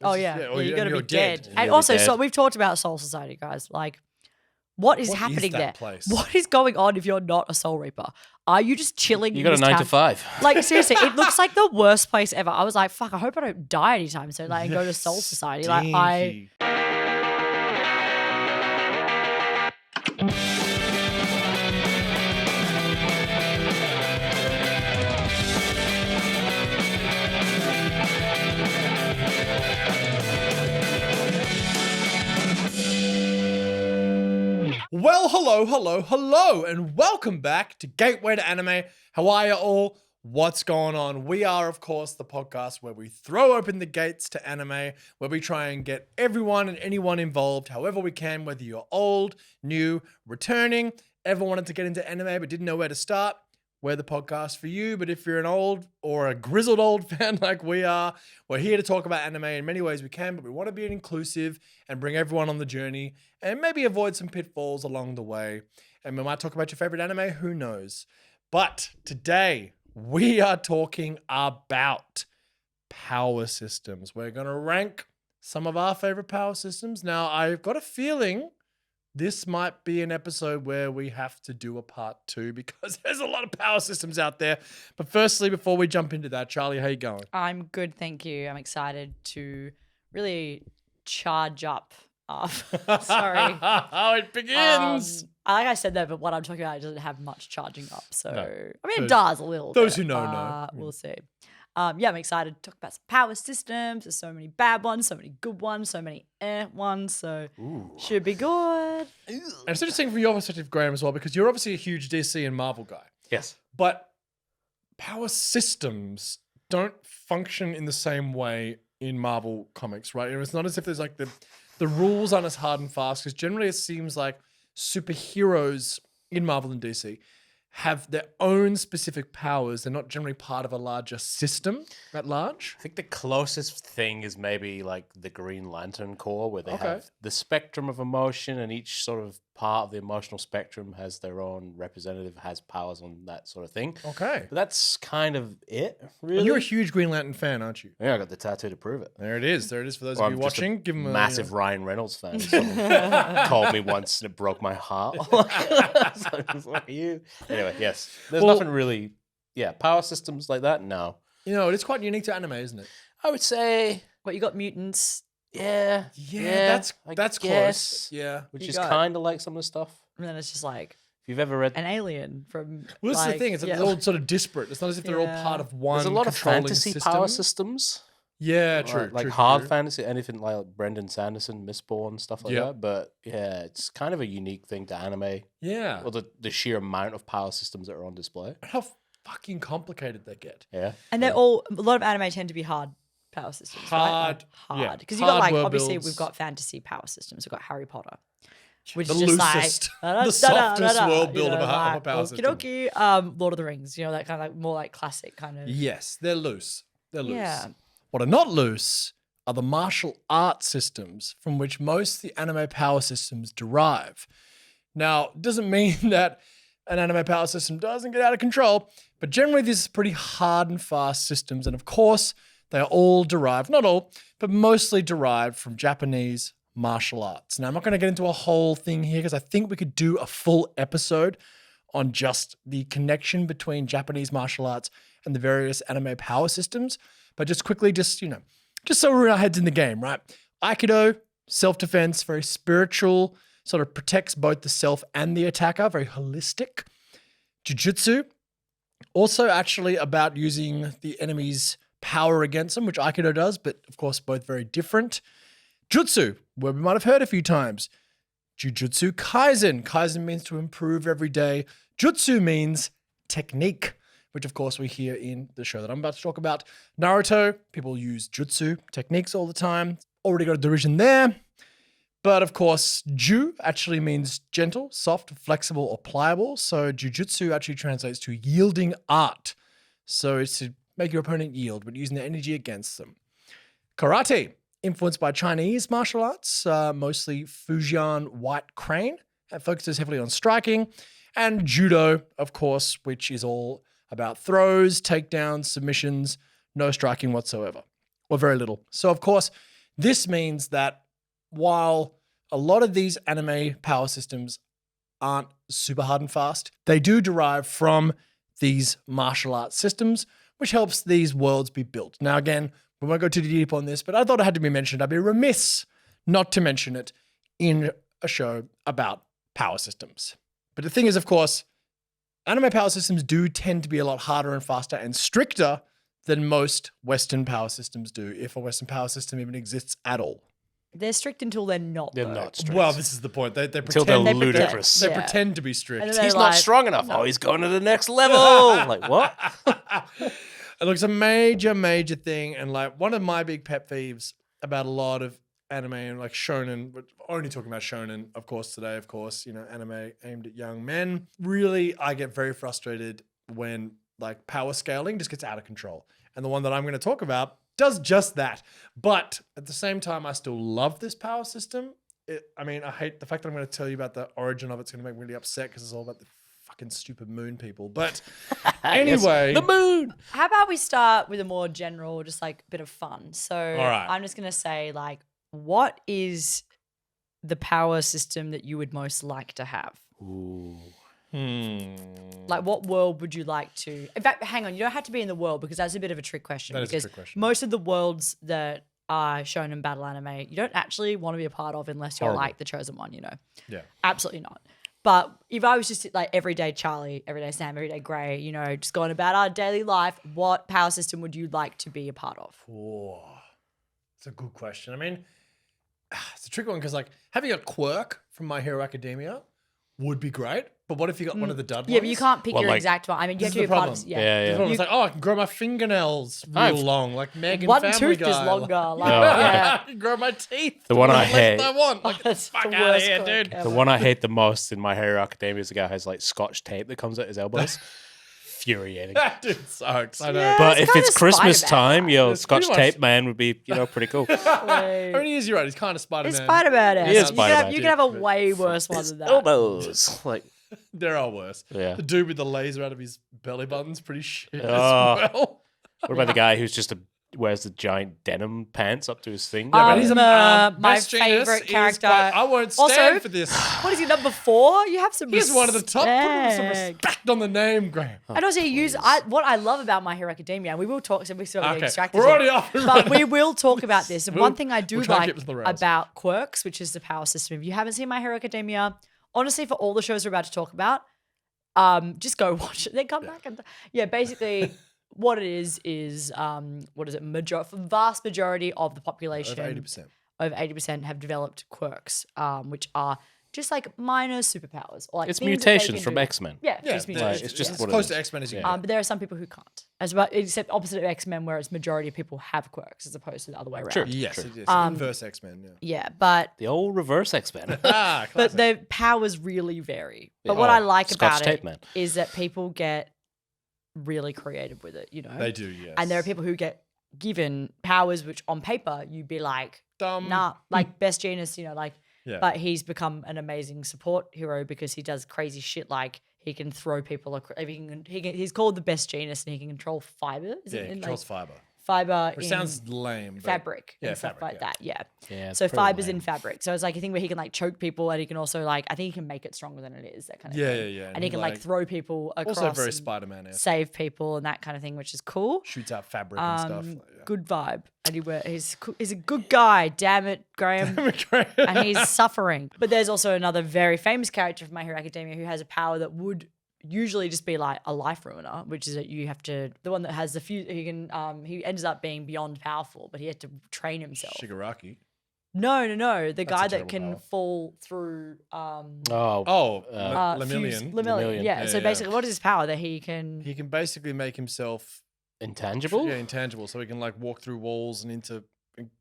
Oh, yeah. or You're going to you're be dead. dead. And You'll be also, dead. so we've talked about Soul Society, guys. Like, what is What is happening that there? place? What is going on if you're not a Soul Reaper? Are you just chilling You in got a this 9 town? to 5. Like, seriously, it looks like the worst place ever. I was like, fuck, I hope I don't die anytime soon. Like, and go to Soul Society. Like, Stinky. Well, hello, and welcome back to Gateway to Anime. How are you all? What's going on? We are, of course, the podcast where we throw open the gates to anime, where we try and get everyone and anyone involved, however we can, whether you're old, new, returning, ever wanted to get into anime but didn't know where to start. We're the podcast for you, but if you're an old or a grizzled old fan like we are, we're here to talk about anime in many ways we can, but we want to be inclusive and bring everyone on the journey and maybe avoid some pitfalls along the way. And we might talk about your favorite anime, who knows. But today, we are talking about power systems. We're going to rank some of our favorite power systems. Now, I've got a feeling this might be an episode where we have to do a part 2 because there's a lot of power systems out there. But firstly, before we jump into that, Charlie, how you going? I'm good, thank you. I'm excited to charge up. Sorry. How it begins. Like I said that, but what I'm talking about, it doesn't have much charging up. So, No. I mean, it does a little Those bit, who know, know. We'll see. Yeah, I'm excited to talk about some power systems. There's so many bad ones, so many good ones, so many ones. So, should be good. And it's interesting from your perspective, Graham, as well, because you're obviously a huge DC and Marvel guy. Yes. But power systems don't function in the same way in Marvel comics, right? It's not as if there's like the rules aren't as hard and fast, because generally it seems like superheroes in Marvel and DC have their own specific powers. They're not generally part of a larger system at large. I think the closest thing is maybe like the Green Lantern Corps, where they have the spectrum of emotion, and each sort of part of the emotional spectrum has their own representative, has powers on that sort of thing. Okay. But that's kind of it, really. And you're a huge Green Lantern fan, aren't you? Yeah, I got the tattoo to prove it. There it is. There it is for those Well, of you I'm just a watching. Give them a massive Ryan Reynolds fan. Someone told me once and it broke my heart. So I was like, you. Anyway, yes. There's nothing really, power systems like that, no. You know, it's quite unique to anime, isn't it? I would say, But you got mutants. yeah, that's I close. guess, Yeah. which You is got- kind of like some of the stuff. And then it's just like If you've ever read, an alien from. Well, this is the thing. It's yeah. all sort of disparate. It's not as if they're all Yeah. part of one. there's a lot of controlling fantasy system. power systems. Yeah, true. Like true, hard true. fantasy, anything like Brendan Sanderson, Mistborn, stuff like Yeah. that. But yeah, it's kind of a unique thing to anime. Yeah. Or the sheer amount of power systems that are on display. How fucking complicated they get. Yeah. And they're all, a lot of anime tend to be hard power systems. Hard, right? yeah, Hard. Because you got hard like, world obviously, builds. we've got fantasy power systems. We've got Harry Potter. Which The is just loosest, like, the softest world build of a like, power okie system. dokie, Lord of the Rings, that kind of like more like classic kind of. Yes, they're loose. They're loose. Yeah. What are not loose are the martial art systems from which most of the anime power systems derive. Now, it doesn't mean that an anime power system doesn't get out of control, but generally this is pretty hard and fast systems. And of course, they are all derived, not all, but mostly derived from Japanese martial arts. Now, I'm not going to get into a whole thing here because I think we could do a full episode on just the connection between Japanese martial arts and the various anime power systems. But just quickly, just so we're in our heads in the game, right? Aikido, self-defense, very spiritual, sort of protects both the self and the attacker, very holistic. Jujutsu, also actually about using the enemy's power against them, which Aikido does, but of course both very different. Jutsu, where we might have heard a few times. Jujutsu kaisen. Kaisen means to improve every day. Jutsu means technique, which of course we hear in the show that I'm about to talk about. Naruto, people use jutsu techniques all the time. Already got a derision there. But of course, ju actually means gentle, soft, flexible, or pliable. So jujutsu actually translates to yielding art. So it's to make your opponent yield, but using the energy against them. Karate, influenced by Chinese martial arts, mostly Fujian white crane. It focuses heavily on striking. And judo, of course, which is all about throws, takedowns, submissions, no striking whatsoever, or very little. So, of course, This means that while a lot of these anime power systems aren't super hard and fast, they do derive from these martial arts systems, which helps these worlds be built. Now, again, we won't go too deep on this, but I thought it had to be mentioned. I'd be remiss not to mention it in a show about power systems. But the thing is, of course, anime power systems do tend to be a lot harder and faster and stricter than most Western power systems do, if a Western power system even exists at all. They're strict until they're not. They're though. not strict. Well, this is the point. They Until pretend, they're They pretend. ludicrous. they Yeah. pretend to be strict. And then He's they're not like, strong enough. Oh, he's going to the next level. Like, what? It looks a major thing. And like one of my big pet peeves about a lot of anime and like shonen, but only talking about shonen, of course, today, of course, anime aimed at young men. Really, I get very frustrated when like power scaling just gets out of control. And the one that I'm going to talk about does just that. But at the same time, I still love this power system. I hate the fact that I'm going to tell you about the origin of it's going to make me really upset because it's all about the fucking stupid moon people. But anyway. Yes, the moon. How about we start with a more general, just like bit of fun? So right. I'm just going to say, like, what is the power system that you would most like to have? Ooh. Like, what world would you like to? In fact, hang on, you don't have to be in the world because that's a bit of a trick question. That is a because trick question. most of the worlds that are shown in battle anime, you don't actually want to be a part of unless you're Horrible. like the chosen one. Yeah. Absolutely not. But if I was just like everyday Charlie, everyday Sam, everyday Gray, just going about our daily life, what power system would you like to be a part of? Oh, it's a good question. I mean, it's a tricky one because like having a quirk from My Hero Academia would be great. But what if you got one of the dud ones? Yeah, but you can't pick Well, your like, exact one. I mean, you this have to is be a the part of. problem. Yeah. Yeah, yeah. It's like, I can grow my fingernails real I've- long, like Meg and One Family tooth Guy. is longer. Like, No, yeah. I can grow my teeth. The one I length hate. I want. Like, That's fuck the out of worst here, quirk dude. ever. The one I hate the most in My Hero Academia is the guy who has like Scotch tape that comes at his elbows. Infuriating. That dude sucks. I know. Yeah. But It's if kinda it's Christmas Spider-Man. time, your It's pretty Scotch much- tape man would be, pretty cool. I mean, he is, you're right. He's kind of Spider-Man. It's Spider-Man. He is You Spider-Man, can have a dude. way worse one than that. Elbows. Like, There are worse. Yeah. The dude with the laser out of his belly button's pretty shit as Oh. well. what about the guy who's just wears the giant denim pants up to his thing? Yeah, but he's my best genius favorite is character. quite- I won't stand Also- for this. What is he, number 4? You have some He's one of the top. Put some respect. respect on the name, Graham. And also, what I love about My Hero Academia, and we will talk, so we sort of get Okay, distracted. we're here, already off and but running. we will talk about this. And We'll- one thing I do we'll try and like keep to the rails. about quirks, which is the power system. If you haven't seen My Hero Academia, honestly, for all the shows we're about to talk about, just go watch it. Then come back and basically. What it is what is it? Vast majority of the population, over 80% have developed quirks, which are just like minor superpowers. Or like It's things that they mutations can from do. X-Men. Yeah, Yeah, it's it's mutations. just as what it close is. to X-Men as you Yeah. can. But there are some people who can't, except opposite of X-Men, where it's majority of people have quirks as opposed to the other way around. True. Yes, it is. Inverse X-Men, yeah. Yeah, but The old reverse X-Men. Ah, but classic. the powers really vary. But Yeah. what Oh, I like Scotch about tape it man. is that people get really creative with it. They do, yes. And there are people who get given powers which on paper you'd be like, Dumb. nah, like best genius, like. Yeah. But he's become an amazing support hero because he does crazy shit like he can throw people across. He's called the best genius and he can control fiber. Is Yeah, it it in, controls fiber. fiber Which in sounds lame. But fabric Yeah, and stuff fabric, like that. Yeah. Yeah, it's So pretty fibers lame. in fabric. So it's like a thing where he can like choke people and he can also like I think he can make it stronger than it is. That kind of Yeah, thing. yeah, yeah. And he can like throw people across. Also very and Spider-Man-esque. save people and that kind of thing, which is cool. Shoots out fabric and stuff. Like, Good vibe. And he's a good guy. Damn it, Graham. And he's suffering. But there's also another very famous character from My Hero Academia who has a power that would usually just be like a life ruiner, which is that you have to the one that has the few he ends up being beyond powerful, but he had to train himself. Shigaraki. No. The guy that terrible can power. fall through Oh, Lemillion. Lemillion. Yeah. So basically what is his power? That he can He can basically make himself Intangible? intangible, so he can like walk through walls and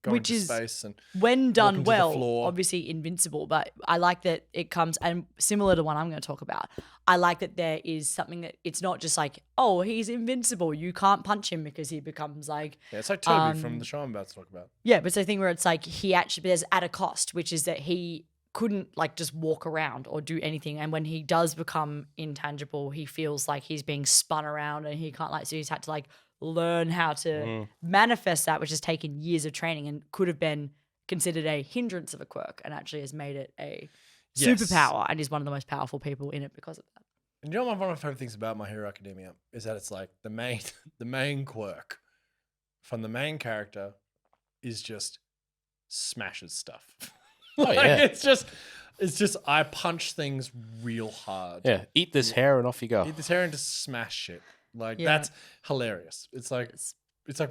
go Which into is space and when done into the well, floor. obviously invincible, but I like that it comes and similar to one I'm going to talk about. I like that there is something that it's not just like, oh, he's invincible. You can't punch him because he becomes like, yeah, it's like Toby from the show I'm about to talk about. yeah, but it's a thing where it's like he actually, there's at a cost, which is that he couldn't like just walk around or do anything. And when he does become intangible, he feels like he's being spun around and he can't so he's had to like learn how to manifest that, which has taken years of training and could have been considered a hindrance of a quirk and actually has made it a Yes. superpower and is one of the most powerful people in it because of that. And you know one of my favorite things about My Hero Academia is that it's like the main quirk from the main character is just smashes stuff. Oh, yeah. It's just I punch things real hard. Yeah, eat this hair and off you go. Eat this hair and just smash shit. Like Yeah. that's hilarious. It's like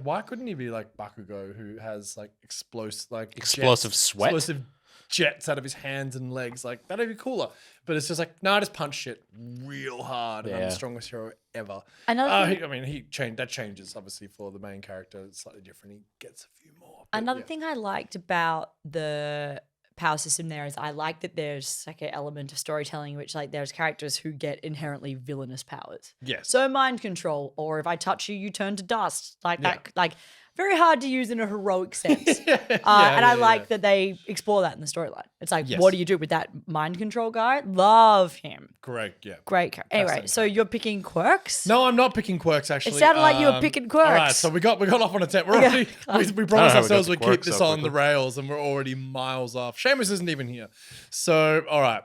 why couldn't he be like Bakugo who has like Explosive sweat? explosive jets out of his hands and legs? Like that'd be cooler. But it's just like no, I just punch shit real hard and I'm Yeah. the strongest hero ever. Another thing- That changes obviously for the main character. It's slightly different. He gets a few more. but Another yeah. thing I liked about the power system there is I like that there's like an element of storytelling in which like there's characters who get inherently villainous powers. Yes. So mind control, or if I touch you, you turn to dust. Like Yeah. that, like very hard to use in a heroic sense. Yeah, And I yeah, like yeah. that they explore that in the storyline. It's like, Yes. what do you do with that mind control guy? Love him. Great. Yeah. Great character. Anyway, Fascinating so you're picking quirks? No, I'm not picking quirks. Actually, sounded like you were picking All right, quirks. so we got off on a tangent. We're Yeah. already we promised how we got ourselves to we'd keep quirks this so on the quickly. rails, and we're already miles off. Seamus isn't even here, so all right.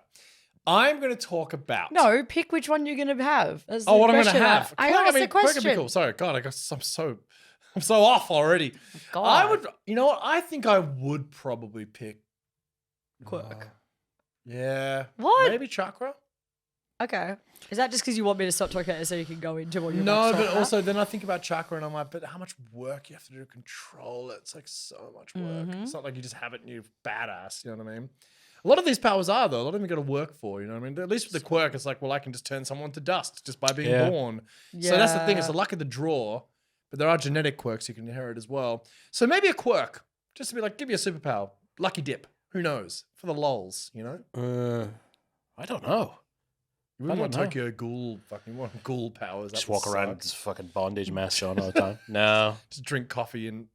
I'm going to talk about No, pick which one you're going to have. That's Oh, the what I'm going to question. have. I Quirk, asked the quirk would be question. cool. Sorry, God, I'm so off already. God. I would. You know what? I think I would probably pick Quirk. Yeah. What? Maybe Chakra. Okay. Is that just because you want me to stop talking about it so you can go into what you're No, about to talk but about? also then I think about Chakra and I'm like, but how much work you have to do to control it? It's like so much work. Mm-hmm. It's not like you just have it and you're badass. You know what I mean? A lot of these powers are though. A lot of them you got to work for. You know what I mean? At least with the quirk, it's like, well, I can just turn someone to dust just by being Yeah. born. So that's the thing. It's Yeah. the luck of the draw. But there are genetic quirks you can inherit as well. So maybe a quirk, just to be like, give you a superpower, lucky dip. Who knows? For the lols, you know. I don't know. You wouldn't I want don't know. Tokyo Ghoul, fucking want Ghoul powers. Just That would walk around suck. with this fucking bondage mask on all the time. No, Just drink coffee and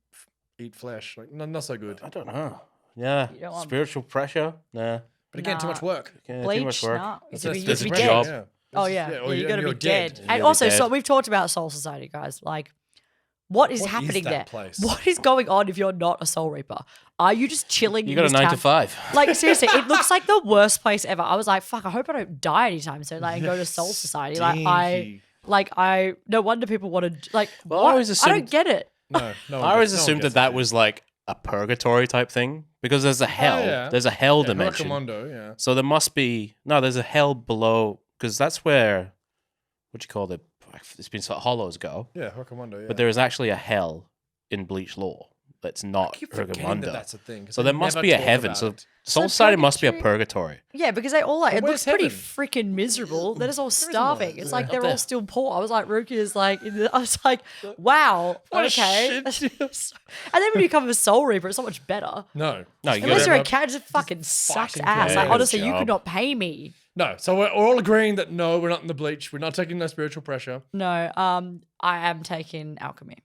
eat flesh. Like, not so good. I don't know. Yeah, You don't want- spiritual pressure. Nah, But again, too Nah. much work. yeah, too Bleach? much work. No. That's You a have there's to a be job. dead. Oh, yeah. or You got to be you're dead. You're And be also, so dead. we've talked about Soul Society, guys. Like, what is What is happening that there? place? What is going on if you're not a Soul Reaper? Are you just chilling You in got a this 9 to town? 5. Like, seriously, it looks like the worst place ever. I was like, fuck, I hope I don't die anytime soon. Like, and go to Soul Society. Stinky. No wonder people want to, like, Well, I what? always I don't assumed- get it. No, no. I always assumed that was like a purgatory type thing because there's a hell. yeah. There's a hell dimension. Huracamondo, yeah. So there must be there's a hell below because that's where what do you call it? It's been sort of hollows go, Yeah, Huracamondo, yeah. but there is actually a hell in Bleach lore that's not I keep forgetting Huracamondo. that's a thing. 'cause So they there must never be a talk heaven. about So it. Soul So Society must be a purgatory- purgatory. Yeah, because they all like, But it looks where's pretty heaven? freaking miserable. They're just all isn't starving. one. It's Yeah. like they're Up there. all still poor. I was like, Ruki is like, I was like, wow, What a okay. shit. And then when you become a Soul Reaper, it's so much better. No. No, you Unless gotta- you're a never- cat, just fucking sucks fucking ass. care. Like, Yeah, honestly, you job. could not pay me. No. So we're all agreeing that no, we're not in the Bleach. We're not taking no spiritual pressure. No, I am taking alchemy.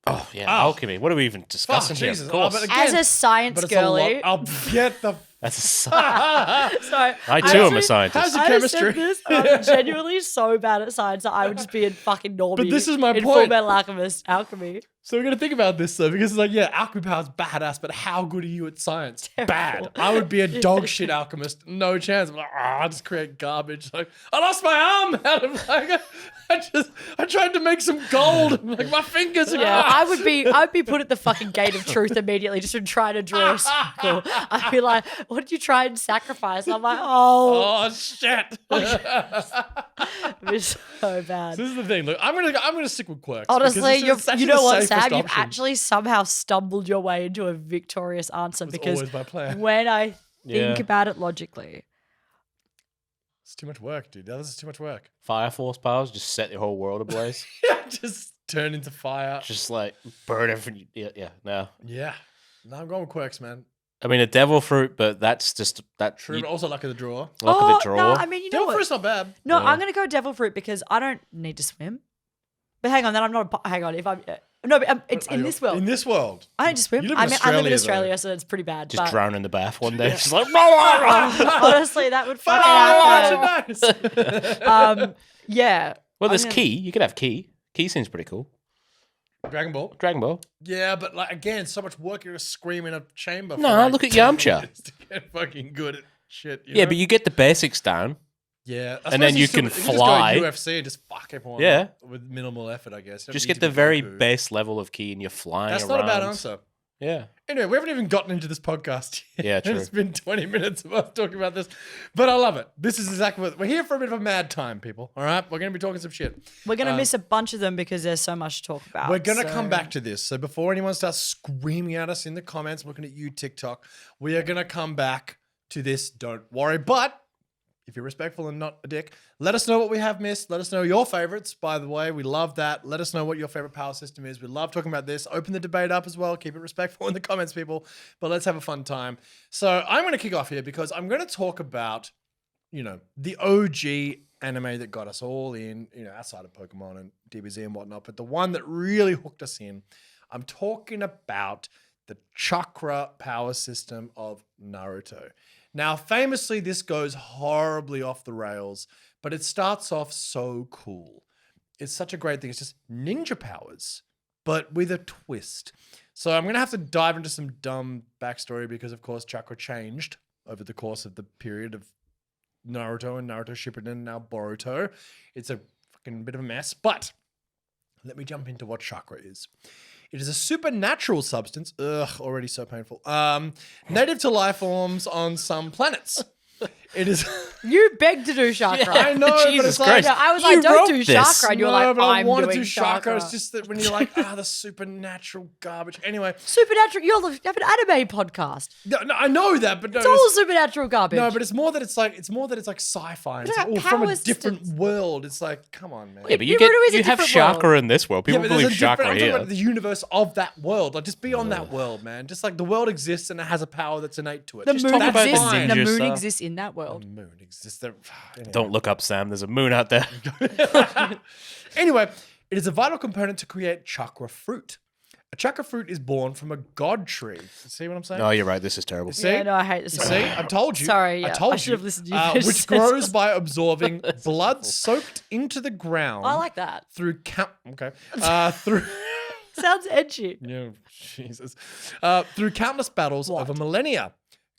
Oh yeah, Oh. alchemy. What are we even discussing here? Jesus. Of course. Oh, but As again, a science but it's girly. a lot. I'll get the. That's a sign. Sorry, I too am a actually- scientist. How's your I just said chemistry? this. I'm genuinely so bad at science that I would just be in fucking normie. But this is my in point. Full Metal Alchemist, alchemy. So we're gonna think about this though, because it's like, yeah, alchemy power's badass, but how good are you at science? Bad. I would be a dog shit alchemist, no chance. I'm like, I'll just create garbage. Like, I lost my arm out of like, I tried to make some gold. Like my fingers. Are Yeah, I would be put at the fucking gate of truth immediately just to try to draw a circle. I'd be like, what did you try and sacrifice? I'm like, oh, Oh shit! it's so bad. This is the thing. Look, I'm gonna stick with quirks. Honestly, because it's actually you know the what, safest Sam? You've option. actually somehow stumbled your way into a victorious answer It's because always my plan. when I think Yeah. about it logically, It's too much work, dude. This is too much work. Fire Force powers just set the whole world ablaze. Just turn into fire. Just like burn everything. Yeah, no. Yeah. No, I'm going with quirks, man. I mean, a devil fruit, but that's just that. True, You, but also luck of the draw. luck oh of the draw. no, I mean you know Devil what? fruit's not bad. No, Yeah. I'm gonna go devil fruit because I don't need to swim. But hang on, then I'm not. Hang on, if I'm no, but it's in this world. In this world. I don't just swim. You live I in live in Australia, Australia, so it's pretty bad. just but drown in the bath one day. Just like, honestly, that would fucking happen. Nice. Yeah. well, there's I'm gonna- key. You could have key. Key seems pretty cool. Dragon Ball. Dragon Ball. Yeah, but like again, so much work you're just screaming a chamber. No, for like look at 10 Yamcha. minutes to get fucking good at shit. You Yeah, know? but you get the basics down. Yeah, I And then suppose you can just go fly. UFC and just fuck everyone. Yeah. up with minimal effort, I guess. You don't Just need get to the be very Goku. base level of ki and you're flying That's around. not a bad answer. Yeah. Anyway, we haven't even gotten into this podcast yet. Yeah, true. It's been 20 minutes of us talking about this, but I love it. This is exactly what we're here for. A bit of a mad time, people. All right, we're going to be talking some shit. We're going to miss a bunch of them because there's so much to talk about. We're going to so- come back to this. So before anyone starts screaming at us in the comments, looking at you, TikTok, we are going to come back to this. Don't worry. But if you're respectful and not a dick, let us know what we have missed. Let us know your favorites, by the way. We love that. Let us know what your favorite power system is. We love talking about this. Open the debate up as well. Keep it respectful in the comments, people. But let's have a fun time. So I'm going to kick off here because I'm going to talk about, the OG anime that got us all in, outside of Pokemon and DBZ and whatnot. But the one that really hooked us in, I'm talking about the Chakra power system of Naruto. Now, famously, this goes horribly off the rails, but it starts off so cool. It's such a great thing. It's just ninja powers, but with a twist. So I'm going to have to dive into some dumb backstory because, of course, Chakra changed over the course of the period of Naruto and Naruto Shippuden and now Boruto. It's a fucking bit of a mess, but let me jump into what Chakra is. It is a supernatural substance. Already so painful. Native to life forms on some planets. It is. You begged to do chakra. I know, but Jesus it's like Christ. Yeah, I was You like, don't wrote do this. chakra. And you were like, but I I'm want to doing do chakra. chakra. It's just that when you're like, the supernatural garbage. Anyway, Supernatural. You have an anime podcast. no, I know that, but no, It's all supernatural garbage. no, but it's more that it's like sci-fi. It's But all from a power different systems. world. It's like, come on, man. Yeah, but you Naruto is a have different chakra world. in this world. People but believe there's a different. chakra I'm talking here. about the universe of that world. Like, just be on that world, man. Just like the world exists and it has a power that's innate to it. the Just moon talk about the exists. fine. The ninja moon stuff. exists in that world. The moon exists. There. Anyway. Don't look up, Sam. There's a moon out there. Anyway, it is a vital component to create chakra fruit. A chakra fruit is born from a god tree. See what I'm saying? No, you're right. This is terrible. See? Yeah, no, I hate this. You see, I told you. Sorry, I yeah. told I you. should have listened to you finish which the sentence. grows by absorbing blood soaked into the ground I like that. through through Sounds edgy. yeah, Jesus. Through countless battles over millennia.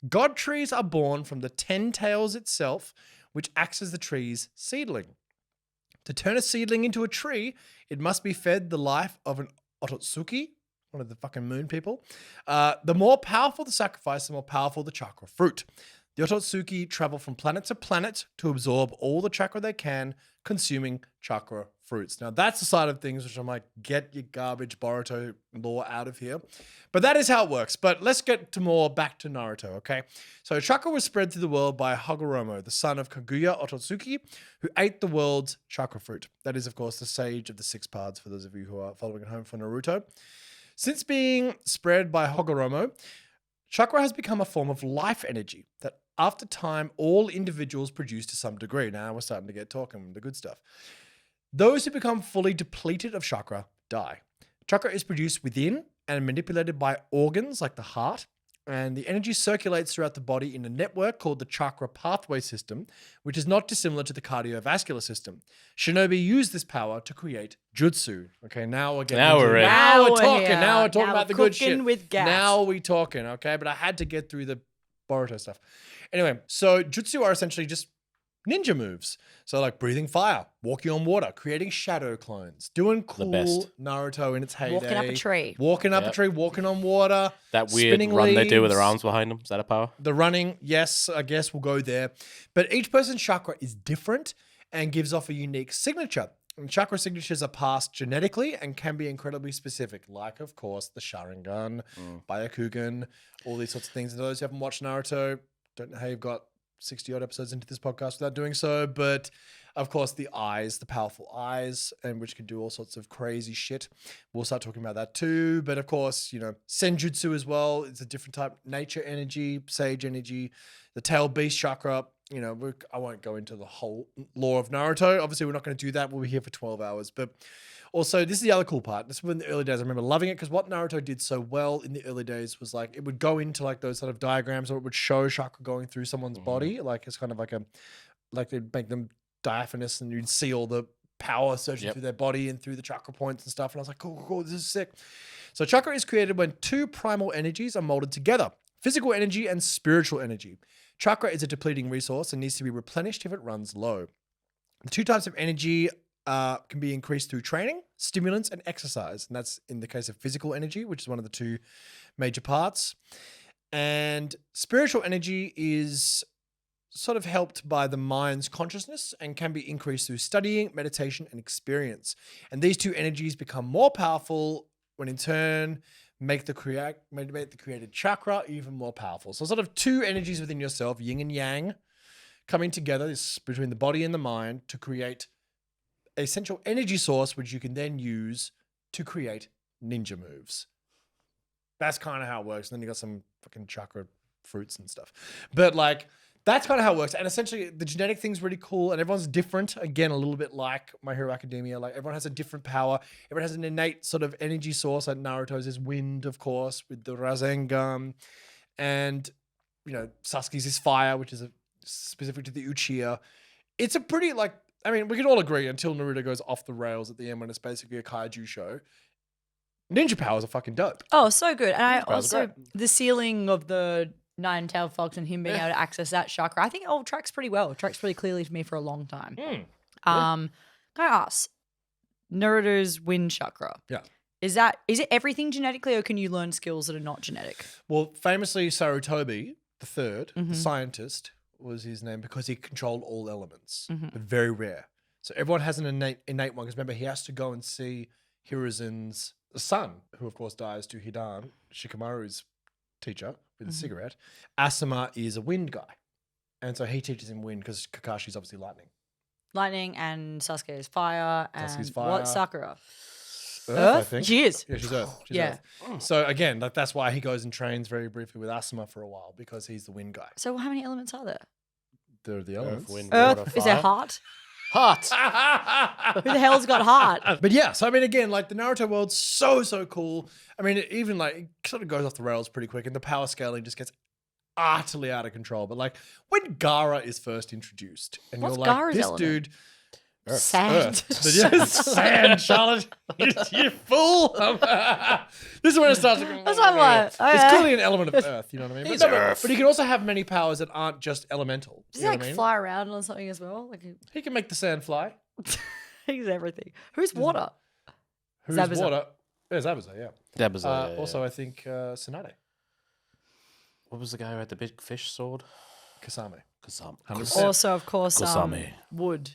God trees are born from the 10 tails itself, which acts as the tree's seedling. To turn a seedling into a tree, it must be fed the life of an Ototsuki, one of the fucking moon people. The more powerful the sacrifice, the more powerful the chakra fruit. The Ototsuki travel from planet to planet to absorb all the chakra they can, consuming chakra fruits. Now, that's the side of things which I'm like, get your garbage Boruto lore out of here. But that is how it works. But let's get to more back to Naruto, okay? So chakra was spread through the world by Hagoromo, the son of Kaguya Ototsuki, who ate the world's chakra fruit. That is, of course, the sage of the 6 paths, for those of you who are following at home for Naruto. Since being spread by Hagoromo, chakra has become a form of life energy that after time, all individuals produce to some degree. Now we're starting to get talking the good stuff. Those who become fully depleted of chakra die. Chakra is produced within and manipulated by organs like the heart, and the energy circulates throughout the body in a network called the chakra pathway system, which is not dissimilar to the cardiovascular system. Shinobi use this power to create jutsu. Okay, now we're getting Now into we're in. Now we're Now we're talking. here. Now we're talking Now about the we're good shit. cooking with gas. Now we talking. Okay, but I had to get through the Boruto stuff. Anyway, so jutsu are essentially just ninja moves. So like breathing fire, walking on water, creating shadow clones, doing cool best. Naruto in its heyday. Walking up a tree. Walking up a Yep. tree, walking on water. That weird spinning run they do with their leaves. arms behind them. Is that a power? The running, yes, I guess we'll go there. But each person's chakra is different and gives off a unique signature. And chakra signatures are passed genetically and can be incredibly specific, like, of course, the Sharingan, Byakugan, all these sorts of things. And those who haven't watched Naruto, don't know how you've got 60-odd episodes into this podcast without doing so. But, of course, the eyes, the powerful eyes, and which can do all sorts of crazy shit. We'll start talking about that too. But, of course, Senjutsu as well. It's a different type. Nature energy, sage energy, the tail beast chakra. I won't go into the whole lore of Naruto. Obviously, we're not going to do that. We'll be here for 12 hours. But also, this is the other cool part. This was in the early days. I remember loving it because what Naruto did so well in the early days was like it would go into like those sort of diagrams, or it would show chakra going through someone's body. Like it's kind of like they'd make them diaphanous and you'd see all the power surging through their body and through the chakra points and stuff. And I was like, cool, this is sick. So chakra is created when two primal energies are molded together: physical energy and spiritual energy. Chakra is a depleting resource and needs to be replenished if it runs low. The two types of energy can be increased through training, stimulants, and exercise. And that's in the case of physical energy, which is one of the two major parts. And spiritual energy is sort of helped by the mind's consciousness and can be increased through studying, meditation, and experience. And these two energies become more powerful when in turn make the created chakra even more powerful. So sort of two energies within yourself, yin and yang, coming together is between the body and the mind to create a central energy source, which you can then use to create ninja moves. That's kind of how it works. And then you got some fucking chakra fruits and stuff. But like, that's kind of how it works. And essentially the genetic thing's really cool and everyone's different. Again, a little bit like My Hero Academia. Like everyone has a different power. Everyone has an innate sort of energy source. Like Naruto's is wind, of course, with the Rasengan. And, you know, Sasuke's is fire, which is specific to the Uchiha. It's a pretty like, I mean, we can all agree until Naruto goes off the rails at the end when it's basically a kaiju show. Ninja powers are fucking dope. Oh, so good. And I powers are also, the ceiling of the Nine-Tailed Fox and him being able to access that chakra, I think it all tracks pretty well. It tracks pretty clearly for me for a long time. Can I ask, Naruto's wind chakra? Yeah. Is it everything genetically or can you learn skills that are not genetic? Well, famously, Sarutobi, the third, the scientist, was his name because he controlled all elements, but very rare. So everyone has an innate one because remember, he has to go and see Hiruzen's son, who of course dies to Hidan, Shikamaru's teacher, with a cigarette. Asuma is a wind guy. And so he teaches him wind because Kakashi's obviously lightning. Lightning and Sasuke is fire. And Sasuke's fire. What's Sakura? Earth, I think. She is. Yeah, she's Earth. She's Yeah. Earth. So again, like that's why he goes and trains very briefly with Asuma for a while because he's the wind guy. So how many elements are there? They're the elements. wind, Earth, water, is there fire. heart? Heart. Who the hell's got heart? But yeah, so I mean, again, like the Naruto world's so cool. I mean, it even like it sort of goes off the rails pretty quick, and the power scaling just gets utterly out of control. But like when Gaara is first introduced, and What's you're like, Gaara's this element? dude, Sand. Earth. But yeah, sand, Charlotte, you fool. This is where it starts. That's what I'm like, It's okay. clearly an element of Earth. You know what I mean? He's But Earth. but he can also have many powers that aren't just elemental. Does You he know like what I mean? fly around or something as well? Like He can make the sand fly. he's everything. Who's water? Who's Zabuza. water? Yeah, Zabuza, yeah. That was Also, I think Tsunade, what was the guy who had the big fish sword? Kasame. Kasame. 100%. Also, of course, Kusame. wood,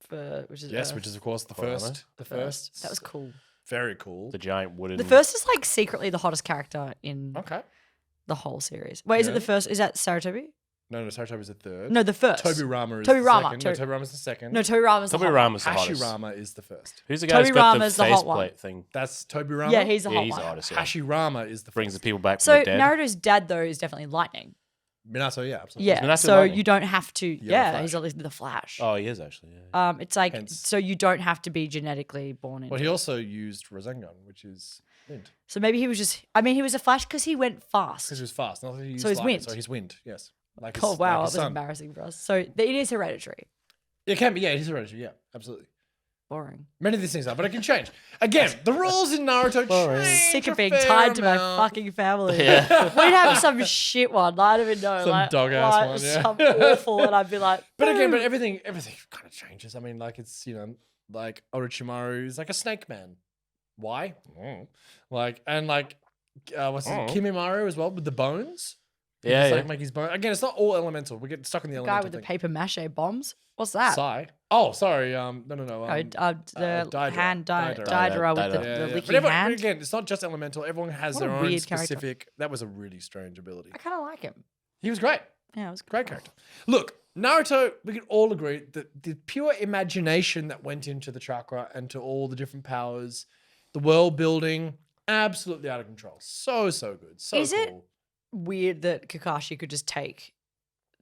for which is Yes, Earth. which is of course the Warhammer. first. The first. That was cool. Very cool. The giant wooden. The first is like secretly the hottest character in Okay. the whole series. Wait, is it Yeah. the first? Is that Sarutobi? No, Sarutobi's the third. No, the first. Tobirama is Tobirama. the second. No, Tobirama's the second. No, Tobirama's the hot one. Tobirama's the hottest. Hashirama is the first. Who's the guy who's got the Tobirama's the hot one. faceplate thing? That's Tobirama. Yeah, he's the Yeah, hot he's the one. hottest. Yeah. Hashirama is the Brings first. the people back from So the dead. Naruto's dad though is definitely lightning. Minato, yeah, absolutely. Yeah. Minato So lightning? you don't have to. the Yeah, Flash. he's at least the Flash. Oh, he is actually. Yeah. It's like Hence- so you don't have to be genetically born into. Well, he also used Rasengan, which is wind. So maybe he was just. I mean, he was a Flash because he went fast. Because he was fast. Not that he used So he's lightning, wind. So he's wind, yes. Like Oh his, wow, like that his was son. embarrassing for us. So it is hereditary. It can be, yeah, it is hereditary, yeah, absolutely. Boring. Many of these things are, but it can change. Again, the rules in Naruto change. Sick of a being fair tied to my amount. fucking family. Yeah. We'd have some shit one. I don't even know. Some like, dog-ass like, one, yeah. Some awful, and I'd be like. But again, "Boo." but everything kind of changes. I mean, like it's like Orochimaru is like a snake man. Why? Like and like what's it, Kimimaru as well with the bones. Yeah, It's yeah. like make his bone. Again, it's not all elemental. We get stuck in the guy elemental with the thing. paper mache bombs. What's that? Sai. Oh, sorry. No. The Daidara. hand Daidara. Daidara with Daidara. the Yeah, yeah. licking But everyone, hand. again, it's not just elemental. Everyone has What their a own weird character. specific. That was a really strange ability. I kind of like him. He was great. Yeah, it was Great character. Look, Naruto, we can all agree that the pure imagination that went into the chakra and to all the different powers, the world building, absolutely out of control. So good. So Is cool. it- Weird that Kakashi could just take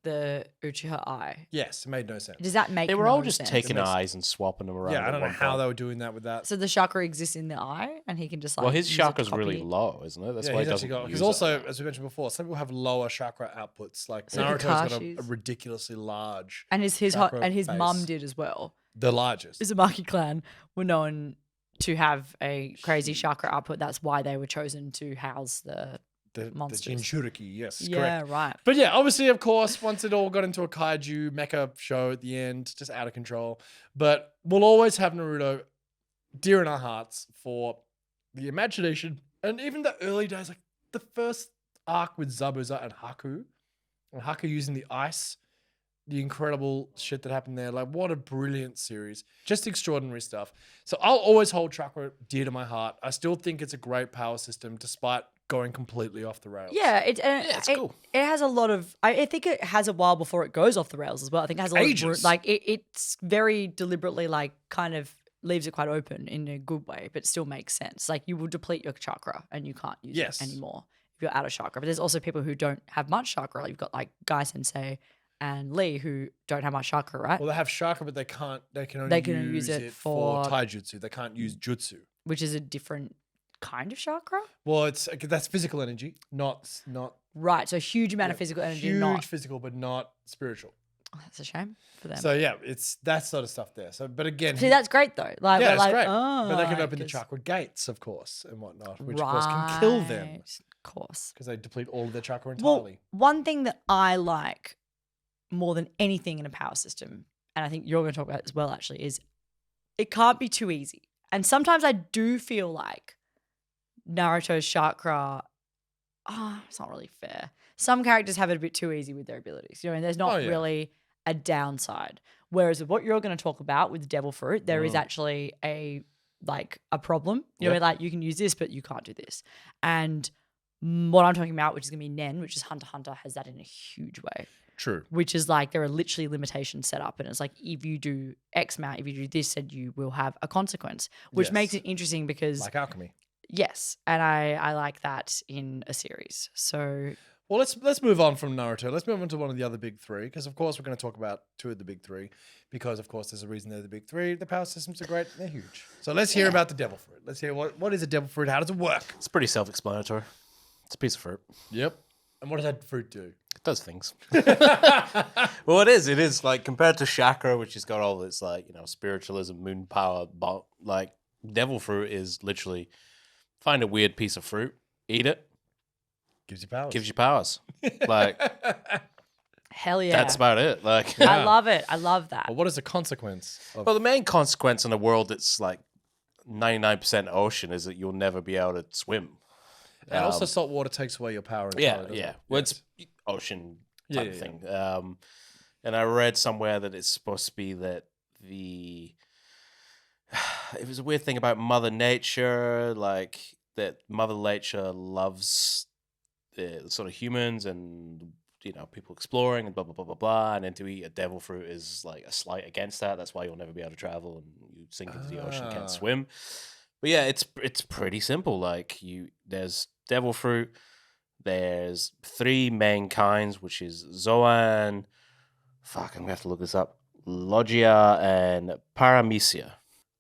the Uchiha eye. Yes, it made no sense. Does that make They were no all just sense? taking It makes- eyes and swapping them around. Yeah, I at don't know one how point. they were doing that with that. So the chakra exists in the eye, and he can just like. Well, his use it to chakra's really copy- low, isn't it? That's Yeah, why he's he actually doesn't got. use Because it. also, as we mentioned before, some people have lower chakra outputs. Like So Naruto's got a Kakashi's- ridiculously large. And his chakra and his mum base. did as well. the largest. Uzumaki clan were known to have a crazy chakra output. That's why they were chosen to house the monsters. The Jinchuriki, yes, yeah, correct. right. But yeah, obviously, of course, once it all got into a kaiju mecha show at the end, just out of control. But we'll always have Naruto dear in our hearts for the imagination and even the early days, like the first arc with Zabuza and Haku using the ice, the incredible shit that happened there. Like, what a brilliant series. Just extraordinary stuff. So I'll always hold Chakra dear to my heart. I still think it's a great power system despite going completely off the rails. Yeah, it's cool. It has a lot of. I think it has a while before it goes off the rails as well. I think it has a lot Ages. of like it's very deliberately like kind of leaves it quite open in a good way, but still makes sense. Like you will deplete your chakra and you can't use it anymore if you're out of chakra. But there's also people who don't have much chakra. Like you've got like Guy Sensei and Lee who don't have much chakra, right? Well, they have chakra, but they can't. They can only use it for taijutsu. They can't use jutsu, which is a different kind of chakra. Well, that's physical energy, not right. So huge amount of physical energy, huge physical, but not spiritual. Oh, that's a shame for them. So yeah, it's that sort of stuff there. So, but again, see, that's great though. Like, yeah, it's like, great. Oh, but they can open the chakra gates, of course, and whatnot, which of course can kill them. Of course, because they deplete all of their chakra entirely. Well, one thing that I like more than anything in a power system, and I think you're going to talk about it as well, actually, is it can't be too easy. And sometimes I do feel like Naruto's chakra, it's not really fair. Some characters have it a bit too easy with their abilities. You know, and there's not really a downside. Whereas with what you're going to talk about with Devil Fruit, there is actually a problem. You know, like you can use this, but you can't do this. And what I'm talking about, which is going to be Nen, which is Hunter x Hunter, has that in a huge way. True. Which is like there are literally limitations set up, and it's like if you do X amount, if you do this, then you will have a consequence, which makes it interesting because like alchemy. Yes, and I like that in a series. So well, let's move on from Naruto. Let's move on to one of the other big three, because of course we're going to talk about two of the big three, because of course there's a reason they're the big three. The power systems are great; they're huge. So let's hear about the Devil Fruit. Let's hear what is a Devil Fruit? How does it work? It's pretty self-explanatory. It's a piece of fruit. Yep. And what does that fruit do? It does things. Well, it is like compared to Chakra, which has got all this like spiritualism, moon power, but like Devil Fruit is literally find a weird piece of fruit, eat it, gives you powers. Gives you powers. Like hell yeah, that's about it. Like I love it. I love that. Well, what is the consequence? Well, the main consequence in a world that's like 99% ocean is that you'll never be able to swim. And also salt water takes away your power. Yeah. Well, it's ocean type of thing. And I read somewhere that it's supposed to be that it was a weird thing about Mother Nature, like that Mother Nature loves the sort of humans and people exploring and blah blah blah blah blah, and then to eat a devil fruit is like a slight against that. That's why you'll never be able to travel and you sink into the ocean, can't swim. But yeah, it's pretty simple. Like there's devil fruit. There's three main kinds, which is Zoan. Fuck, I'm gonna have to look this up. Logia and Paramecia.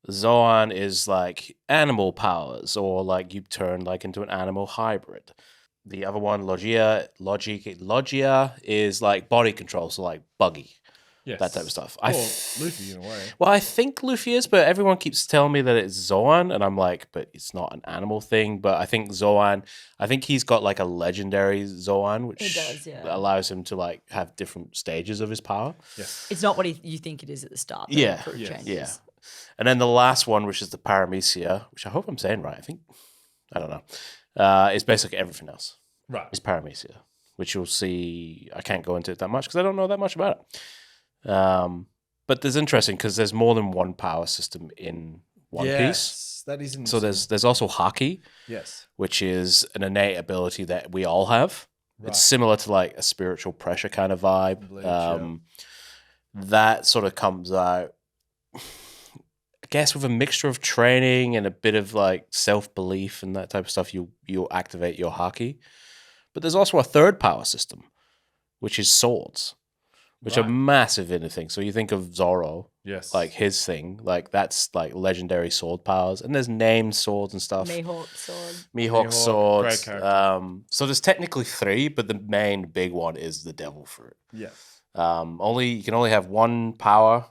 Zoan is like animal powers, or like you turn like into an animal hybrid. The other one, Logia is like body control, so like buggy. Yes. That type of stuff. Luffy in a way. Well, I think Luffy is, but everyone keeps telling me that it's Zoan, and I'm like, but it's not an animal thing. But I think Zoan, he's got like a legendary Zoan, which allows him to like have different stages of his power. Yes. It's not what you think it is at the start. Yeah. And then the last one, which is the Paramecia, which I hope I'm saying right. I don't know. Is basically everything else. Right. It's Paramecia, which you'll see. I can't go into it that much because I don't know that much about it. But there's interesting because there's more than one power system in One Piece. That is so there's also Haki, which is an innate ability that we all have. Right. It's similar to like a spiritual pressure kind of vibe. That sort of comes out, I guess, with a mixture of training and a bit of like self-belief and that type of stuff. You'll activate your Haki. But there's also a third power system, which is swords. Which are massive in the thing. So you think of Zoro, like his thing, like that's like legendary sword powers, and there's named swords and stuff. Mihawk sword. Great character. So there's technically three, but the main big one is the devil fruit. Yeah. You can only have one power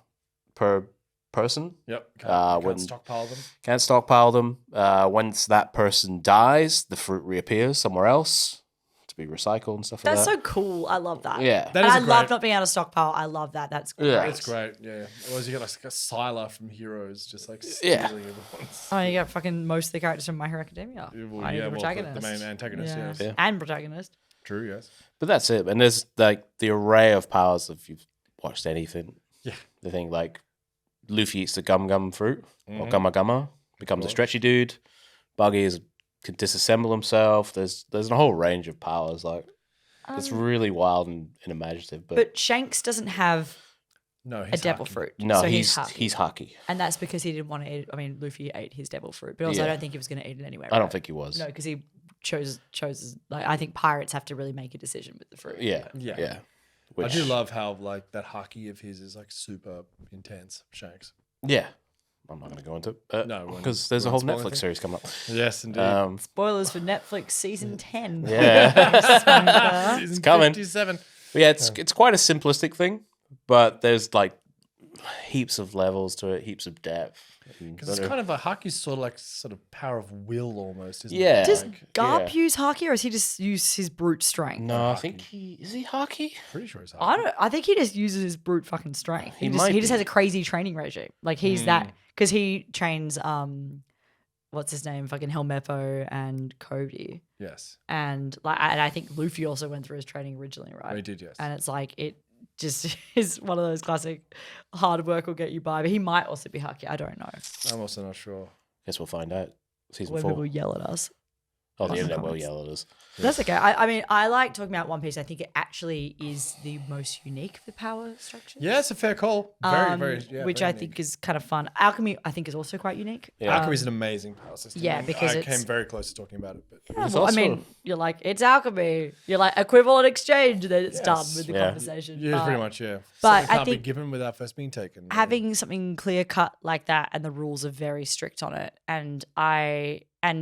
per person. Yep. When- Can't stockpile them. Can't stockpile them. Once that person dies, the fruit reappears somewhere else to be recycled and stuff That's like so cool. I love that. that. Yeah. That And is I a love great- not being able to stockpile. I love that. That's great. Yeah. It's great. Yeah. Otherwise, you get like a Sylar from Heroes, just like Yeah. stealing everyone's. Oh, you got fucking most of the characters from My Hero Academia. Well, I need yeah, the well, protagonist. the main antagonist. Yeah. Yes. Yeah. And protagonist. True. Yes. But that's it. And there's like the array of powers if you've watched anything. Yeah. The thing like Luffy eats the gum fruit or Mhm. gumma becomes a course. stretchy dude. Buggy can disassemble himself. There's a whole range of powers. Like it's really wild and imaginative. But Shanks doesn't have No. a He's devil haki. fruit. no, so he's Haki. Haki. And that's because he didn't want to eat it. I mean, Luffy ate his devil fruit, but also I Yeah. don't think he was going to eat it anyway. I don't right? think he was. No, because he chose. Like I think pirates have to really make a decision with the fruit. Yeah. Yeah. Yeah. I Which, do love how like that haki of his is like super intense. Shanks. Yeah. I'm not going to go into it. No, we because won't- there's we a whole won't spoil Netflix anything. series coming up. Yes, indeed. Spoilers for Netflix season 10. Yeah. Season coming. 57. But yeah, it's quite a simplistic thing, but there's like heaps of levels to it, heaps of depth. Because it's kind of a haki's sort of power of will almost, isn't Yeah. it? Does Like, Garp Yeah. use Haki or does he just use his brute strength? no, I think he Haki. pretty sure it's haki. I think he just uses his brute fucking strength. He He might just be. has a crazy training regime. Like he's that because he trains what's his name? Fucking Helmeppo and Cody. Yes. And I think Luffy also went through his training originally, right? He did, yes. And it's like it just is one of those classic hard work will get you by. But he might also be Haki. I don't know. I'm also not sure. Guess we'll find out. Season When 4. people yell at us. Oh, the in the internet will comments. yell at us. That's okay. I mean, I like talking about One Piece. I think it actually is the most unique of the power structures. Yeah, it's a fair call. Very, yeah. which very I unique. think is kind of fun. Alchemy, I think, is also quite unique. Yeah. Alchemy's an amazing power system. yeah, and because I it's- came very close to talking about it. But Yeah, It's well, I also- mean, you're like, it's alchemy. You're like, equivalent exchange. Then it's done Yes. with the Yeah. conversation. yeah, But pretty much, yeah. but Something I can't be think given without first being taken. having something clear cut like that, and the rules are very strict on it, and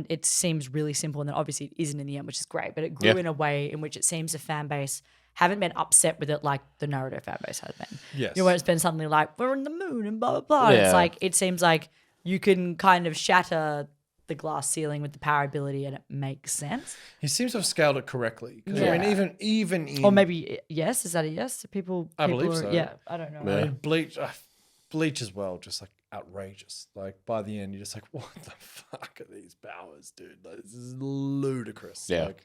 it seems really simple, and then obviously it isn't in the end, which is great. But it grew Yeah. in a way in which it seems the fan base haven't been upset with it like the Naruto fan base has been. Yes. You know, when it's been suddenly like, we're in the moon and blah, blah, blah. And It's Yeah. like, it seems like you can kind of shatter the glass ceiling with the power ability and it makes sense. He seems to have scaled it correctly. 'Cause, I Yeah. mean, even in Or maybe, yes, is that a yes? I believe so. Yeah, I don't know. Yeah. Bleach as well, just like outrageous. Like by the end, you're just like, what the fuck are these powers, dude? Like, this is ludicrous. Yeah. Like,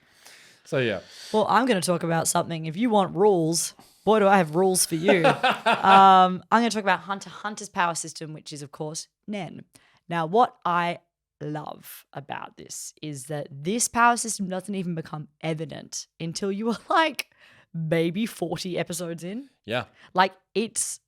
so yeah. Well, I'm going to talk about something. If you want rules, boy, do I have rules for you. I'm going to talk about Hunter x Hunter's power system, which is, of course, Nen. Now, what I love about this is that this power system doesn't even become evident until you are like maybe 40 episodes in. Yeah. Like, it's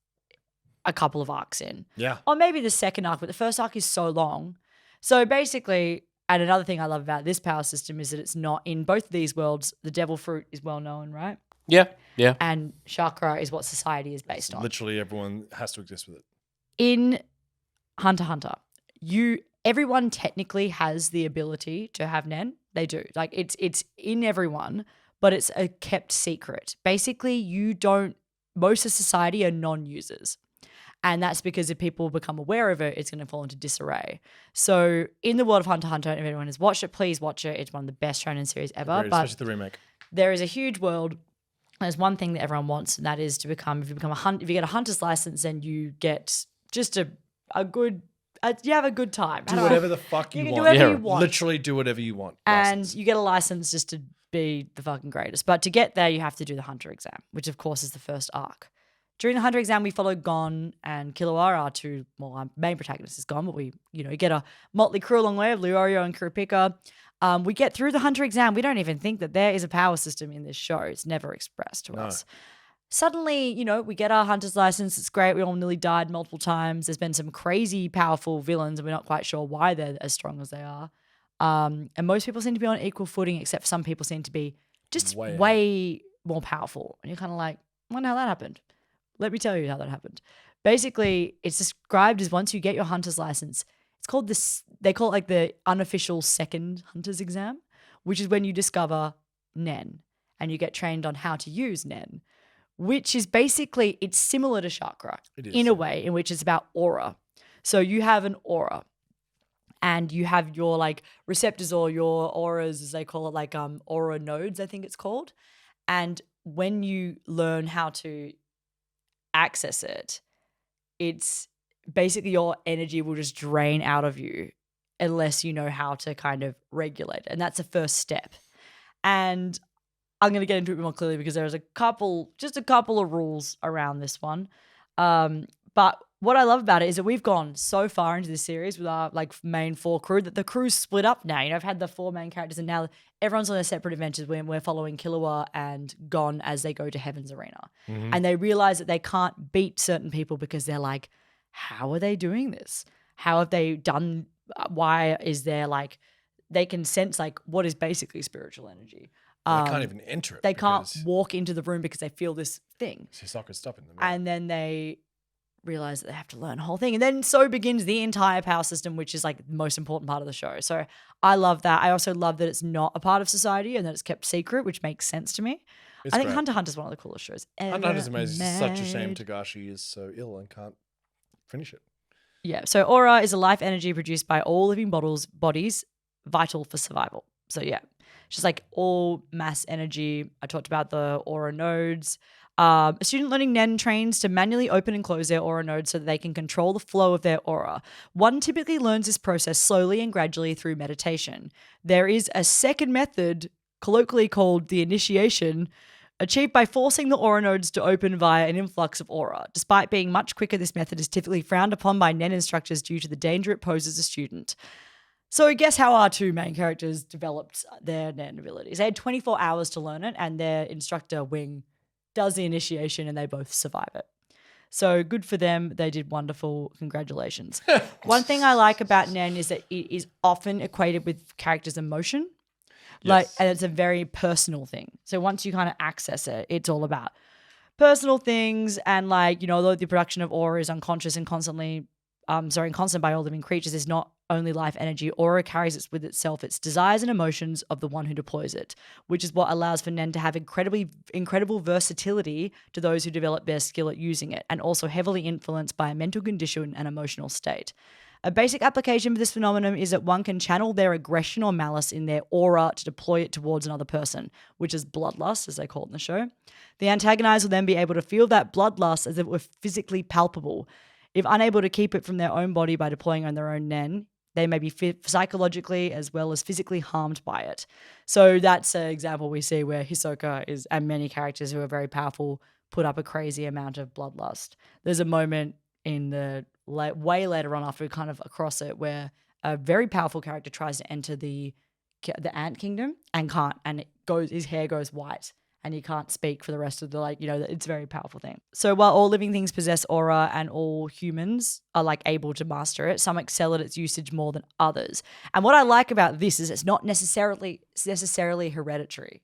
a couple of arcs in. Yeah. Or maybe the second arc, but the first arc is so long. So basically, and another thing I love about this power system is that it's not in both of these worlds. The devil fruit is well known, right? Yeah. Yeah. And chakra is what society is based on. Literally everyone has to exist with it. In Hunter x Hunter, everyone technically has the ability to have Nen. They do. Like it's in everyone, but it's a kept secret. Basically, most of society are non-users. And that's because if people become aware of it, it's going to fall into disarray. So in the world of Hunter x Hunter, if anyone has watched it, please watch it. It's one of the best shonen series ever. Agreed, But especially the remake. there is a huge world. There's one thing that everyone wants, and that is to become. If you get a hunter's license, then you get just you have a good time. Do whatever the fuck you you can do want. whatever Yeah. you want, Literally do whatever you want. and License. you get a license just to be the fucking greatest. But to get there, you have to do the hunter exam, which of course is the first arc. During the hunter exam, we follow Gon and Killua, our two our main protagonists is Gon, but we get a motley crew along the way of Luorio and Kurapika. We get through the hunter exam. We don't even think that there is a power system in this show. It's never expressed to us. Suddenly, we get our hunter's license. It's great. We all nearly died multiple times. There's been some crazy powerful villains, and we're not quite sure why they're as strong as they are. And most people seem to be on equal footing, except some people seem to be just Way way more powerful. And you're kind of like, I wonder how that happened. Let me tell you how that happened. Basically, it's described as once you get your hunter's license, it's called they call it like the unofficial second hunter's exam, which is when you discover Nen and you get trained on how to use Nen, which is basically, it's similar to chakra It is. in a way in which it's about aura. So you have an aura. And you have your like receptors or your auras, as they call it, like aura nodes, I think it's called. And when you learn how to access it, it's basically your energy will just drain out of you unless you know how to kind of regulate it. And that's the first step. And I'm going to get into it more clearly because there's just a couple of rules around this one. But what I love about it is that we've gone so far into this series with our like main 4 crew that the crew's split up now. You know, I've had the 4 main characters and now everyone's on their separate adventures when we're following Killua and Gon as they go to Heaven's Arena. And they realize that they can't beat certain people because they're like, how are they doing this? How have they done? Why is there like, they can sense like what is basically spiritual energy. They can't even enter it. They can't walk into the room because they feel this thing. Sokka's stopping them. And then they realize that they have to learn the whole thing. And then so begins the entire power system, which is like the most important part of the show. So I love that. I also love that it's not a part of society and that it's kept secret, which makes sense to me. I think Hunter x Hunter is one of the coolest shows ever. Hunter x Hunter is amazing. It's such a shame Togashi is so ill and can't finish it. Yeah. So aura is a life energy produced by all living bodies, vital for survival. So yeah, it's just like all mass energy. I talked about the aura nodes. A student learning Nen trains to manually open and close their aura nodes so that they can control the flow of their aura. One typically learns this process slowly and gradually through meditation. There is a second method, colloquially called the initiation, achieved by forcing the aura nodes to open via an influx of aura. Despite being much quicker, this method is typically frowned upon by Nen instructors due to the danger it poses a student. So guess how our 2 main characters developed their Nen abilities? They had 24 hours to learn it, and their instructor, Wing, does the initiation and they both survive it. So good for them. They did wonderful. Congratulations. One thing I like about Nen is that it is often equated with characters' emotion. And it's a very personal thing. So once you kind of access it, it's all about personal things. And like, you know, although the production of aura is unconscious and constant by all living creatures, is not only life energy. Aura carries with itself its desires and emotions of the one who deploys it, which is what allows for Nen to have incredible versatility to those who develop their skill at using it, and also heavily influenced by a mental condition and emotional state. A basic application for this phenomenon is that one can channel their aggression or malice in their aura to deploy it towards another person, which is bloodlust, as they call it in the show. The antagonized will then be able to feel that bloodlust as if it were physically palpable. If unable to keep it from their own body by deploying on their own Nen, they may be psychologically as well as physically harmed by it. So that's an example we see where Hisoka and many characters who are very powerful put up a crazy amount of bloodlust. There's a moment in the way later on after we kind of across it where a very powerful character tries to enter the ant kingdom and can't, and his hair goes white. And he can't speak for the rest of it's a very powerful thing. So while all living things possess aura and all humans are like able to master it, some excel at its usage more than others. And what I like about this is it's not necessarily hereditary.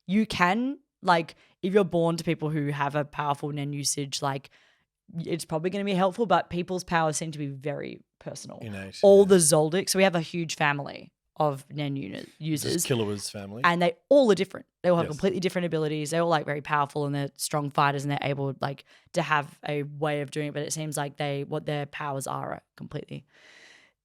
You can, like, if you're born to people who have a powerful Nen usage, like, it's probably going to be helpful, but people's powers seem to be very personal. Innate, all the Zoldyck, so we have a huge family of Nen users. Killua's family. And they all are different. They all have completely different abilities. They're all like very powerful and they're strong fighters and they're able like to have a way of doing it. But it seems like what their powers are completely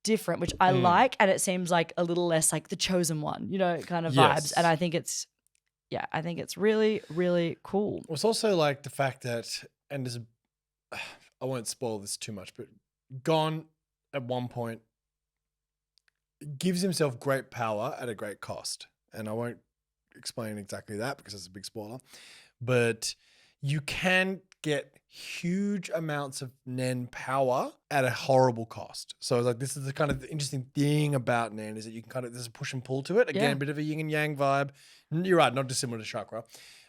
different, which I like. And it seems like a little less like the chosen one, kind of vibes. And I think it's really, really cool. It's also like the fact that, and I won't spoil this too much, but Gon at one point gives himself great power at a great cost. And I won't explain exactly that because it's a big spoiler. But you can get huge amounts of Nen power at a horrible cost. So like this is the kind of interesting thing about Nen is that you can there's a push and pull to it. Again, a bit of a yin and yang vibe. You're right, not dissimilar to Chakra.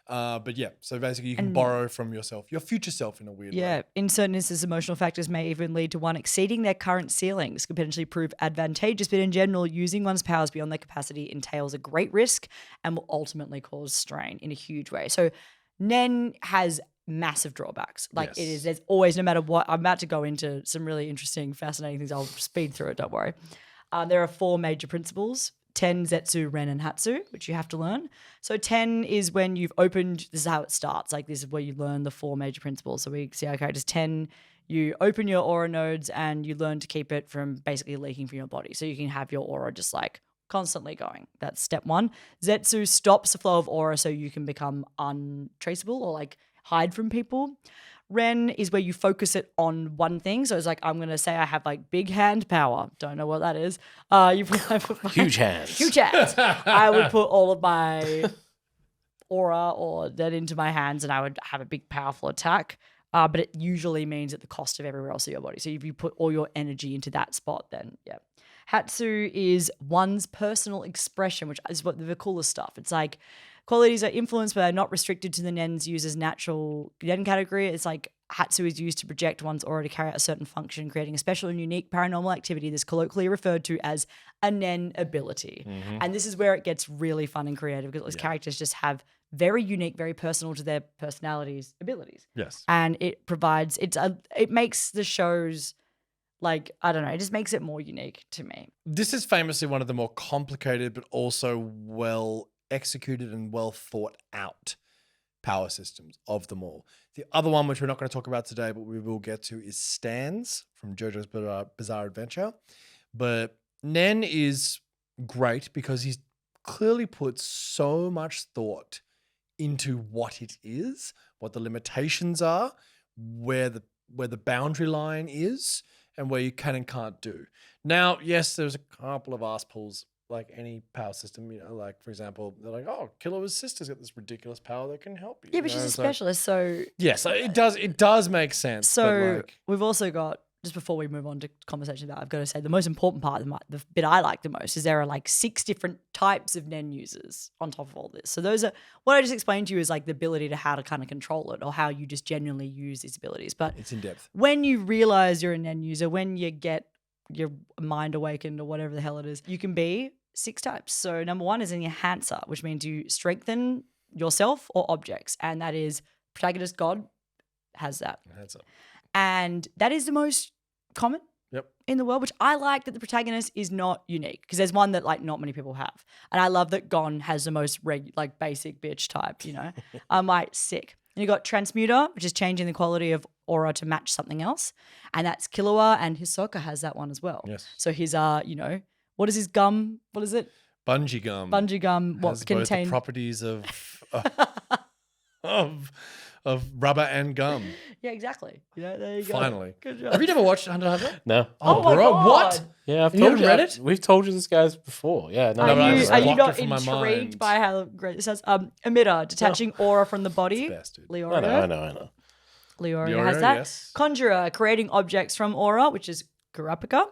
But yeah, so basically you can borrow from yourself, your future self in a weird way. Yeah, in certain instances, emotional factors may even lead to one exceeding their current ceilings, could potentially prove advantageous, but in general, using one's powers beyond their capacity entails a great risk and will ultimately cause strain in a huge way. So Nen has massive drawbacks. There's always, no matter what, I'm about to go into some really interesting, fascinating things. I'll speed through it, don't worry. There are 4 major principles. Ten, Zetsu, Ren, and Hatsu, which you have to learn. So 10 is when you've opened, this is how it starts. Like this is where you learn the 4 major principles. So we see our characters. 10 You open your aura nodes and you learn to keep it from basically leaking from your body. So you can have your aura just like constantly going. That's step 1. Zetsu stops the flow of aura so you can become untraceable or like hide from people. Ren is where you focus it on one thing. So it's like, I'm going to say I have like big hand power. Don't know what that is. Huge hands. Huge hands. I would put all of my aura or that into my hands and I would have a big powerful attack. But it usually means at the cost of everywhere else of your body. So if you put all your energy into that spot, then yeah. Hatsu is one's personal expression, which is what the coolest stuff. It's like qualities are influenced, but are not restricted to the Nen's user's natural Nen category. It's like Hatsu is used to project one's aura to carry out a certain function, creating a special and unique paranormal activity that's colloquially referred to as a Nen ability. And this is where it gets really fun and creative because those characters just have very unique, very personal to their personalities, abilities. Yes. And it provides, it makes the shows like, I don't know, it just makes it more unique to me. This is famously one of the more complicated, but also well executed and well thought out power systems of them all. The other one, which we're not going to talk about today, but we will get to, is Stan's from JoJo's Bizarre Adventure. But Nen is great because he's clearly put so much thought into what it is, what the limitations are, where the boundary line is, and where you can and can't do. Now, yes, there's a couple of ass pulls like any power system, you know, like for example, they're like, oh, Killua's sister's got this ridiculous power that can help you. Yeah, but you know? she's a It's like- specialist, so yes, it does make sense. So but like, we've also got, just before we move on to conversation about, I've got to say the most important part, the bit I like the most is there are like 6 different types of Nen users on top of all this. So those are, what I just explained to you is like the ability to how to kind of control it or how you just genuinely use these abilities. But it's in depth. when you realize you're a Nen user, when you get your mind awakened or whatever the hell it is, you can be 6 types. So number 1 is an enhancer, which means you strengthen yourself or objects. And that is protagonist God has that. That's it. And that is the most common in the world, which I like that the protagonist is not unique because there's one that like not many people have. And I love that Gon has the most like basic bitch type, you know. I'm like sick. And you got Transmuter, which is changing the quality of aura to match something else. And that's Killua, and Hisoka has that one as well. Yes. So his you know, what is his gum? What is it? Bungee gum. Bungee gum. What has both the contains properties of rubber and gum. Yeah, exactly. You know, there you go. Finally. Good job. Have you never watched Hunter x Hunter? No. Oh my bro, God. what? Yeah, I've You told haven't you. read it? We've told you this guys before. Yeah, no. No, but I Are just you blocked not it from my intrigued mind. by how great this is? Emitter, detaching aura from the body. It's the best, dude. Leorio. I know. Leorio has Leorio, that. yes. Conjurer, creating objects from aura, which is Kurapika.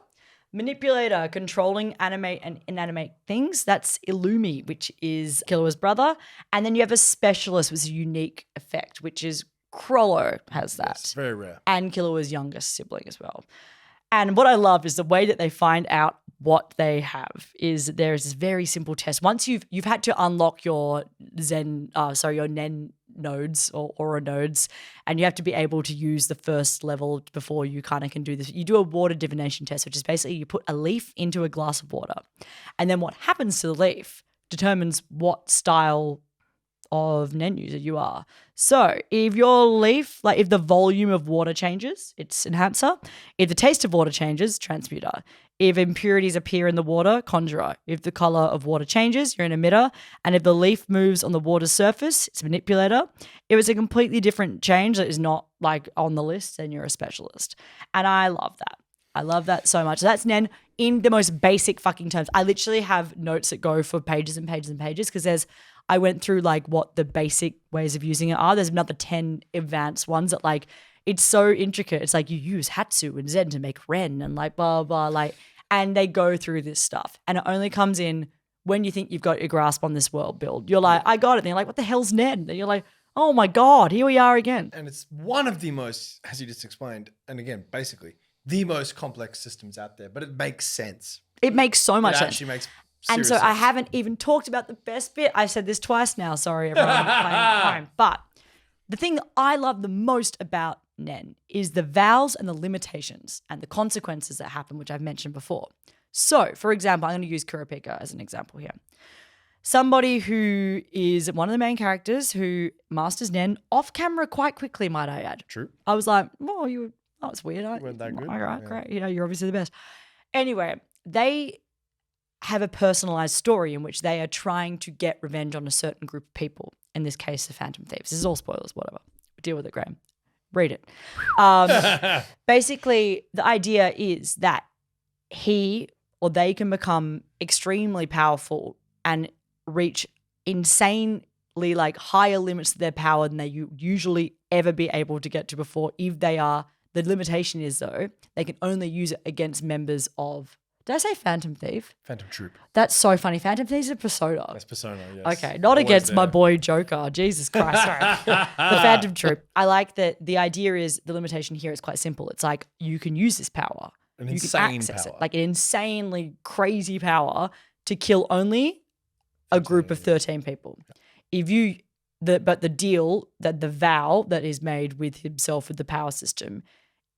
Manipulator, controlling animate and inanimate things. That's Illumi, which is Killua's brother. And then you have a specialist with a unique effect, which is Crollo has that. Yes, very rare. And Killua's youngest sibling as well. And what I love is the way that they find out what they have is there's this very simple test. Once you've had to unlock your your Nen nodes or aura nodes, and you have to be able to use the first level before you kind of can do this. You do a water divination test, which is basically you put a leaf into a glass of water, and then what happens to the leaf determines what style of Nen user you are. So if your leaf, like if the volume of water changes, it's enhancer. If the taste of water changes, transmuter. If impurities appear in the water, conjurer. If the color of water changes, you're an emitter. And if the leaf moves on the water's surface, it's a manipulator. If it's a completely different change that is not like on the list, then you're a specialist. And I love that. I love that so much. So that's Nen in the most basic fucking terms. I literally have notes that go for pages and pages and pages because I went through like what the basic ways of using it are. There's another 10 advanced ones that like, it's so intricate. It's like you use Hatsu and Zen to make Ren and like blah, blah, like, and they go through this stuff. And it only comes in when you think you've got your grasp on this world build. You're like, I got it. And you're like, what the hell's Nen? And you're like, oh my God, here we are again. And it's one of the most, as you just explained, and again, basically, the most complex systems out there, but it makes sense. It makes so much It sense. actually makes And serious so I sense. haven't even talked about the best bit. I've said this twice now. Sorry, everyone. I'm playing at home. But the thing that I love the most about Nen is the vows and the limitations and the consequences that happen, which I've mentioned before. So, for example, I'm going to use Kurapika as an example here. Somebody who is one of the main characters who masters Nen off camera quite quickly, might I add. True. I was like, oh, you Oh, it's weird. Weren't that good? All right, Yeah. great. You're obviously the best. Anyway, they have a personalized story in which they are trying to get revenge on a certain group of people. In this case, the Phantom Thieves. This is all spoilers, whatever. Deal with it, Graham. Read it. Basically, the idea is that he or they can become extremely powerful and reach insanely like higher limits to their power than they usually ever be able to get to before. If they are, the limitation is though, they can only use it against members of, did I say Phantom Thief? Phantom Troop. That's so funny. Phantom Thief is a persona. That's Persona, yes. Okay, not Always against my there. boy Joker. Jesus Christ. Sorry. The Phantom Troop. I like that the idea is the limitation here is quite simple. It's like you can use this power. An You insane can access power. it. Like an insanely crazy power to kill only a group of 13 people. If you but the deal that the vow that is made with himself with the power system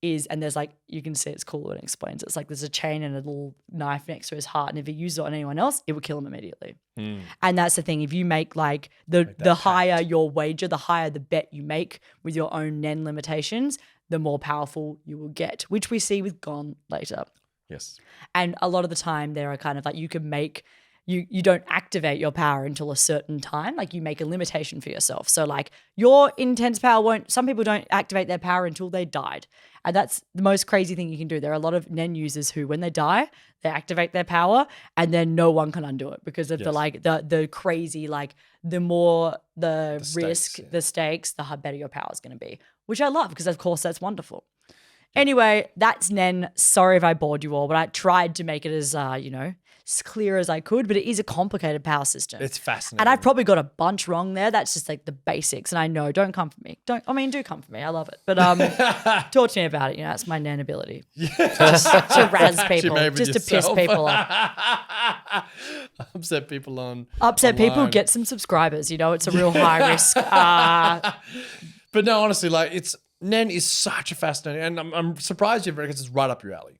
is, and there's like, you can see it's cool when it explains it. It's like there's a chain and a little knife next to his heart, and if he uses it on anyone else, it would kill him immediately. And that's the thing. If you make like the higher your wager, the higher the bet you make with your own Nen limitations, the more powerful you will get, which we see with Gon later. Yes. And a lot of the time there are kind of like you can make you don't activate your power until a certain time. Like you make a limitation for yourself. So like your intense power won't, some people don't activate their power until they died. And that's the most crazy thing you can do. There are a lot of Nen users who, when they die, they activate their power and then no one can undo it because of the crazy, like the more the risk, stakes, the stakes, the better your power is going to be, which I love because of course that's wonderful. Anyway, that's Nen. Sorry if I bored you all, but I tried to make it as, as clear as I could, but it is a complicated power system. It's fascinating. And I've probably got a bunch wrong there. That's just like the basics. And I know, don't come for me. Do come for me. I love it. But talk to me about it. That's my Nen ability. Just to razz people, just to piss people off. Upset people Upset people, online. get some subscribers. It's a real high risk. But no, honestly, like Nen is such a fascinating, and I'm surprised you've read it because it's right up your alley.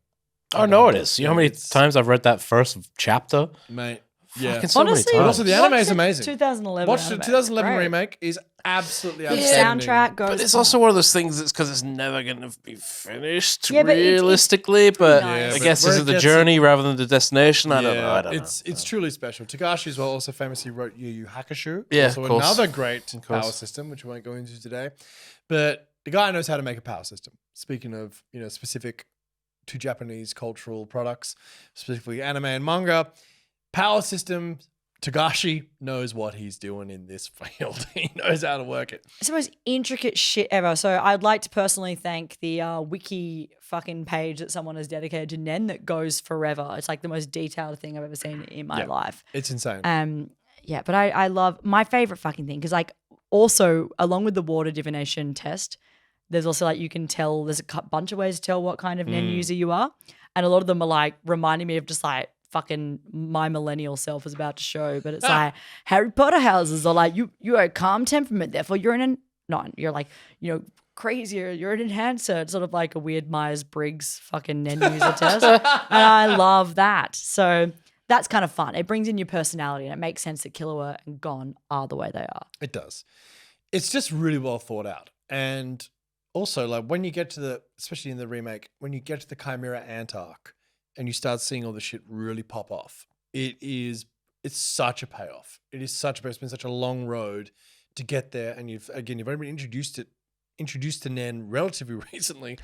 Oh, no, it is. You know how many times I've read that first chapter? Mate. Yeah. Fucking so many Honestly, times. Also, the anime is watch the amazing. 2011 Watch the anime. 2011 Great. remake is absolutely The outstanding. soundtrack goes. But it's also one of those things that's because it's never going to be finished Yeah, but it's realistically. But nice. I Yeah, guess but this where is it the gets- journey rather than the destination. I don't know. It's truly special. Tagashi as well also famously wrote Yu Yu Hakusho. Yeah, also of course. another great Of course. power system, which we won't go into today. But the guy knows how to make a power system. Speaking of, specific to Japanese cultural products, specifically anime and manga, power system, Tagashi knows what he's doing in this field. He knows how to work it. It's the most intricate shit ever. So I'd like to personally thank the wiki fucking page that someone has dedicated to Nen that goes forever. It's like the most detailed thing I've ever seen in my life. It's insane. Yeah, but I love my favorite fucking thing because like also along with the water divination test, there's also like you can tell there's a bunch of ways to tell what kind of Nen user you are, and a lot of them are like reminding me of just like fucking my millennial self is about to show. But it's like Harry Potter houses are like you're a calm temperament, therefore you're you're like crazier, you're an enhancer. It's sort of like a weird Myers-Briggs fucking Nen user test, and I love that. So that's kind of fun. It brings in your personality, and it makes sense that Killua and Gon are the way they are. It does. It's just really well thought out. And also, like when you get to especially in the remake, when you get to the Chimera Ant arc and you start seeing all the shit really pop off, it's such a payoff. It is such a payoff. It's been such a long road to get there. And you've only been introduced to Nen relatively recently,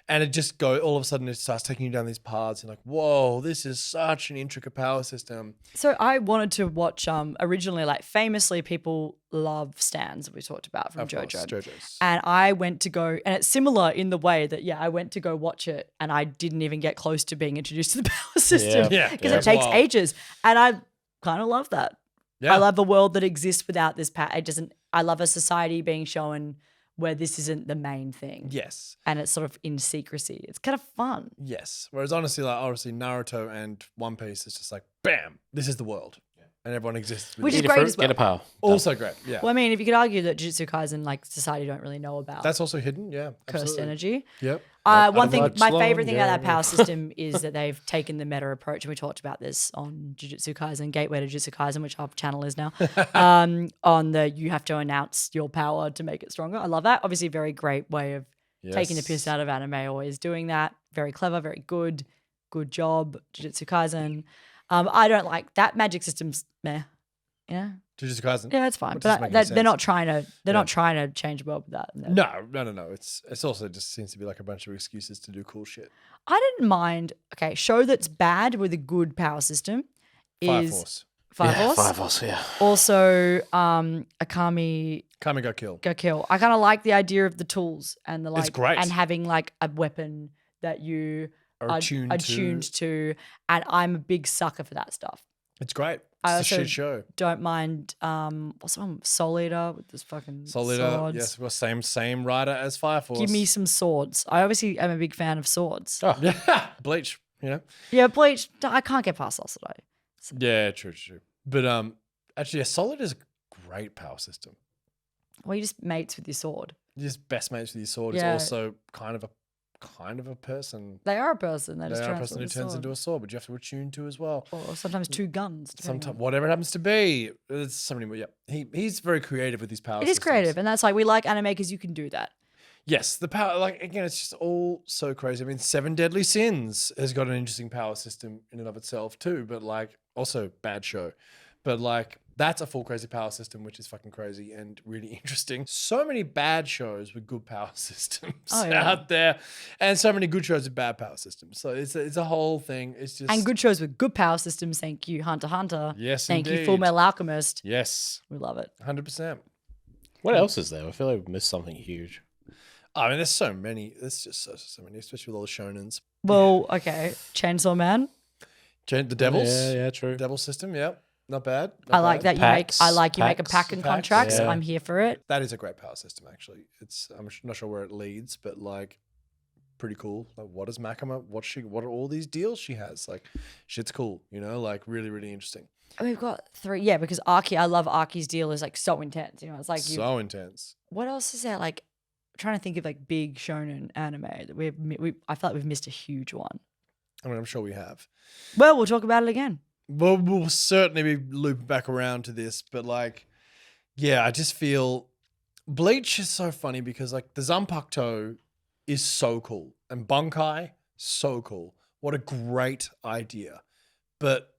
and it just all of a sudden it starts taking you down these paths and like, whoa, this is such an intricate power system. So I wanted to watch originally, like famously people love Stans we talked about from Of course, JoJo. JoJo's. And I went to go, and it's similar in the way that, I went to go watch it and I didn't even get close to being introduced to the power system Yeah. because Yeah. it takes Wow. ages. And I kind of love that. Yeah. I love a world that exists without this power. I love a society being shown where this isn't the main thing. Yes. And it's sort of in secrecy. It's kind of fun. Yes. Whereas honestly, like obviously Naruto and One Piece is just like, bam, this is the world. And everyone exists. Which is Eat a great fruit, as well. Get a power. Also great. Yeah. Well, I mean, if you could argue that Jujutsu Kaisen, like society don't really know about That's also hidden. Yeah. cursed absolutely. energy. Yep. One thing, much my favorite thing about longer. that power system is that they've taken the meta approach, and we talked about this on Jujutsu Kaisen, Gateway to Jujutsu Kaisen, which our channel is now, on the you have to announce your power to make it stronger. I love that. Obviously, very great way of taking the piss out of anime, always doing that. Very clever, very good. Good job, Jujutsu Kaisen. I don't like that magic system's meh. Yeah. Jujutsu Kaisen. Yeah, it's fine. Which But doesn't make they're any not sense. trying to not trying to change the world with that. No. It's also just seems to be like a bunch of excuses to do cool shit. I didn't mind. Okay, show that's bad with a good power system Fire is Force. Fire Yeah, Force. Fire Force, yeah. Also, Akami Kami got killed. go kill. I kind of like the idea of the tools and the like, great. and having like a weapon that you Are are attuned to, and I'm a big sucker for that stuff. It's great. I It's a also shit show. don't mind what's one Soul Eater with this fucking Soul Eater, swords. yes, well, same writer as Fire Force. Give me some swords. I obviously am a big fan of swords. Oh, Yeah, Bleach, you know? Yeah, Bleach. I can't get past Sasuke. Yeah, true. But actually, a Solid is a great power system. Well, you just mates with your sword. Just best mates with your sword Yeah. is also kind of a person. They are a person. They They just are a person who transform turns into a sword, but you have to attune to as well. or sometimes two guns. depending Sometimes, on- whatever it happens to be, there's so many. Yeah, he's very creative with his power. It is systems. creative, and that's like we like anime because you can do that. Yes, the power. Like again, it's just all so crazy. I mean, Seven Deadly Sins has got an interesting power system in and of itself too. But like, also bad show. But like, that's a full crazy power system, which is fucking crazy and really interesting. So many bad shows with good power systems Oh, yeah. out there, and so many good shows with bad power systems. So it's a whole thing. It's just And good shows with good power systems. Thank you, Hunter x Hunter. Yes, Thank you, indeed. Full Metal Alchemist. Yes, We love it. 100%. what else is there? I feel like we've missed something huge. I mean, there's so many. There's just so many, especially with all the shonens. Well, okay, Chainsaw Man. The Devils. Yeah, true. Devil system. Yeah, not bad. I like that Packs, you make a packs, pack and packs, contracts. yeah. I'm here for it. That is a great power system, actually. I'm not sure where it leads, but like, pretty cool. Like, what does Makima? What are all these deals she has? Like, shit's cool. You know, like really, really interesting. We've got 3. Yeah, because Arki, I love Arki's deal is like so intense. You know, it's like So intense. what else is there? Like, I'm trying to think of like big shonen anime that I feel like we've missed a huge one. I mean, I'm sure we have. Well, we'll talk about it again. Well, we'll certainly be looping back around to this, but like, yeah, I just feel Bleach is so funny because like the Zanpakuto is so cool and Bunkai so cool. What a great idea. But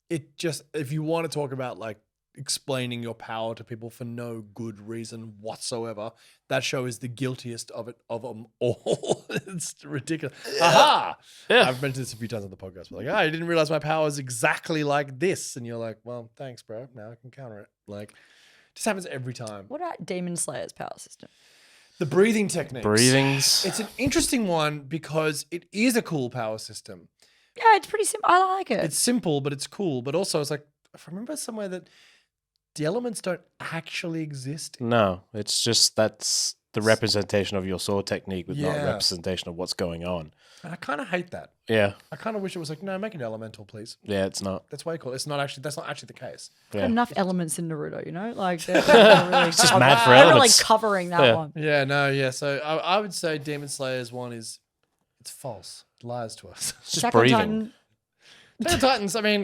it just, if you want to talk about like explaining your power to people for no good reason whatsoever, that show is the guiltiest of them all. It's ridiculous. Aha! Yeah. I've mentioned this a few times on the podcast. But like, I didn't realize my power is exactly like this. And you're like, well, thanks, bro. Now I can counter it. Like, it just happens every time. What about Demon Slayer's power system? The breathing techniques. Breathings. It's an interesting one because it is a cool power system. Yeah, it's pretty simple. I like it. It's simple, but it's cool. But also, it's like, if I remember somewhere that the elements don't actually exist. No, it's just that's the representation of your sword technique with not Yeah. representation of what's going on. And I kind of hate that. Yeah, I kind of wish it was like, no, make it elemental, please. yeah, it's not. That's why you call it. That's not actually the case. Yeah. enough elements in Naruto, you know? Like, they're really, It's just mad for they're really elements. covering that Yeah. one. Yeah, no, yeah. So I would say Demon Slayer's one is, it's false. It lies to us. It's just Attack on breathing. Titan, The Titans, I mean,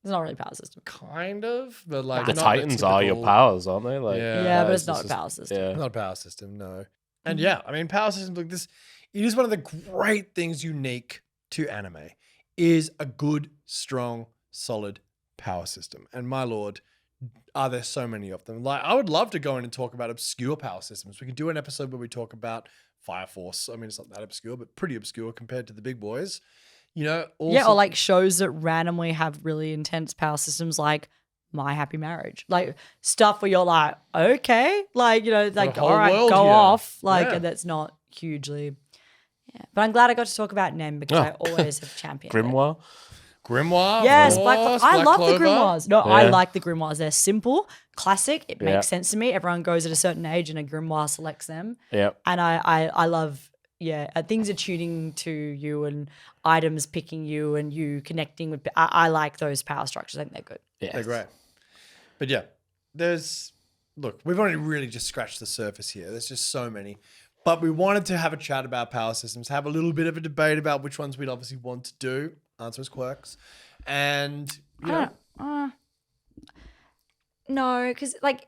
it's not really a power system. kind of, but like The not Titans are your typical- powers, aren't they? Like, Yeah. Yeah, but that it's is not a just- power system. Yeah. Not a power system, no. And yeah, I mean, power systems like this, it is one of the great things unique to anime is a good, strong, solid power system. And my lord, are there so many of them? Like, I would love to go in and talk about obscure power systems. We could do an episode where we talk about Fire Force. I mean, it's not that obscure, but pretty obscure compared to the big boys. You know, Yeah, or like shows that randomly have really intense power systems like My Happy Marriage. Like stuff where you're like, okay, like, you know, like, whole all right, world go here. off. Like, Yeah. and that's not hugely. Yeah. But I'm glad I got to talk about Nem because Oh. I always have championed it. Grimoire. Grimoire. Yes, of Black course, I Black love the Clover. grimoires. No, I Yeah. like the grimoires. They're simple, classic. It Yeah. makes sense to me. Everyone goes at a certain age and a grimoire selects them. Yeah. And I love, things are tuning to you and items picking you and you connecting with. I like those power structures. I think they're good. Yeah. They're great. But yeah, look, we've only really just scratched the surface here. There's just so many. But we wanted to have a chat about power systems, have a little bit of a debate about which ones we'd obviously want to do, answer as quirks. And, you know, No, because like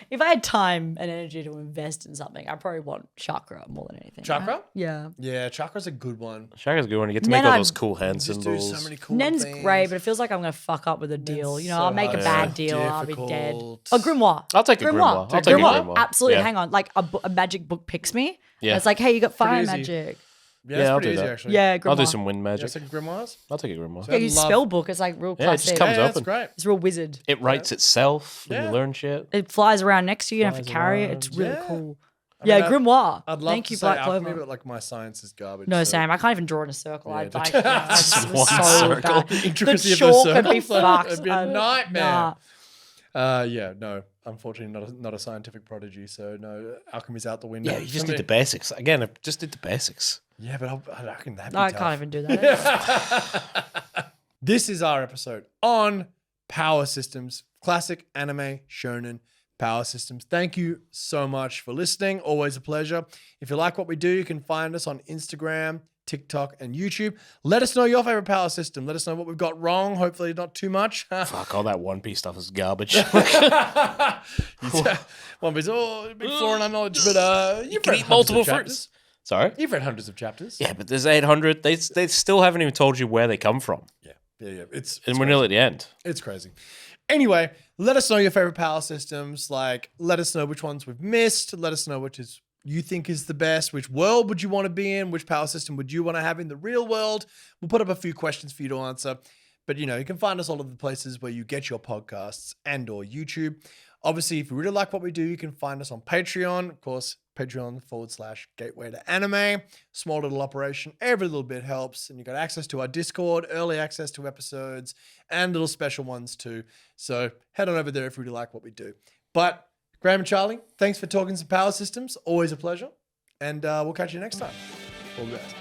If I had time and energy to invest in something, I probably want Chakra more than anything. Chakra? Right? Yeah. Yeah, Chakra's a good one. Chakra's a good one. You get to Then make all I'd those cool hand Just do symbols. so many cool Nen's things. great, but it feels like I'm going to fuck up with a deal. You know, so I'll make a hard. bad So deal and I'll be dead. difficult. A grimoire. I'll take a grimoire. I'll take a grimoire. Absolutely. Yeah. Hang on. Like a magic book picks me. Yeah. And it's like, hey, you got fire easy. magic. Yeah, Yeah, it's I'll pretty do easy that. actually. Yeah, grimoire. I'll do some wind Yeah, magic. second grimoires. I'll take a grimoire. Yeah, use Love- spell book. It's like real Yeah, it just classic. comes Yeah, open. that's great. It's real wizard. It writes itself when Yeah. you learn shit. It flies around next to you. You don't have to Flies carry it. around. It's really Yeah. cool. I mean, grimoire. I'd love Thank to you, say Black alchemy, Clover. but like my science is garbage. No, so- Sam. I can't even draw in a circle. Yeah, I don't- just One was so circle. bad. Intricacy The of those chalk would be circles, fucked. it'd be a nightmare. Nah. Yeah, no. Unfortunately, not a scientific prodigy, so no, alchemy's out the window. Yeah, you just For did the me. basics. Again, I just did the basics. Yeah, but I reckon that'd be I tough. can't even do that. This is our episode on power systems, classic anime, shonen power systems. Thank you so much for listening. Always a pleasure. If you like what we do, you can find us on Instagram, TikTok, and YouTube. Let us know your favorite power system. Let us know what we've got wrong. Hopefully not too much. Fuck, all that One Piece stuff is garbage. One Piece, a big flaw in our knowledge, but you've can read eat hundreds multiple of chapters. fruits. Sorry? You've read hundreds of chapters. Yeah, but there's 800. They still haven't even told you where they come from. Yeah. It's And we're nearly at the end. It's crazy. Anyway, let us know your favorite power systems. Like, let us know which ones we've missed. Let us know which is you think is the best. Which world would you want to be in? Which power system would you want to have in the real world? We'll put up a few questions for you to answer. But, you can find us all of the places where you get your podcasts and or YouTube. Obviously, if you really like what we do, you can find us on Patreon. Of course, Patreon.com/gateway to anime. Small little operation. Every little bit helps. And you got access to our Discord, early access to episodes, and little special ones too. So head on over there if you really like what we do. But Graham and Charlie, thanks for talking some power systems. Always a pleasure. And we'll catch you next time. All the best.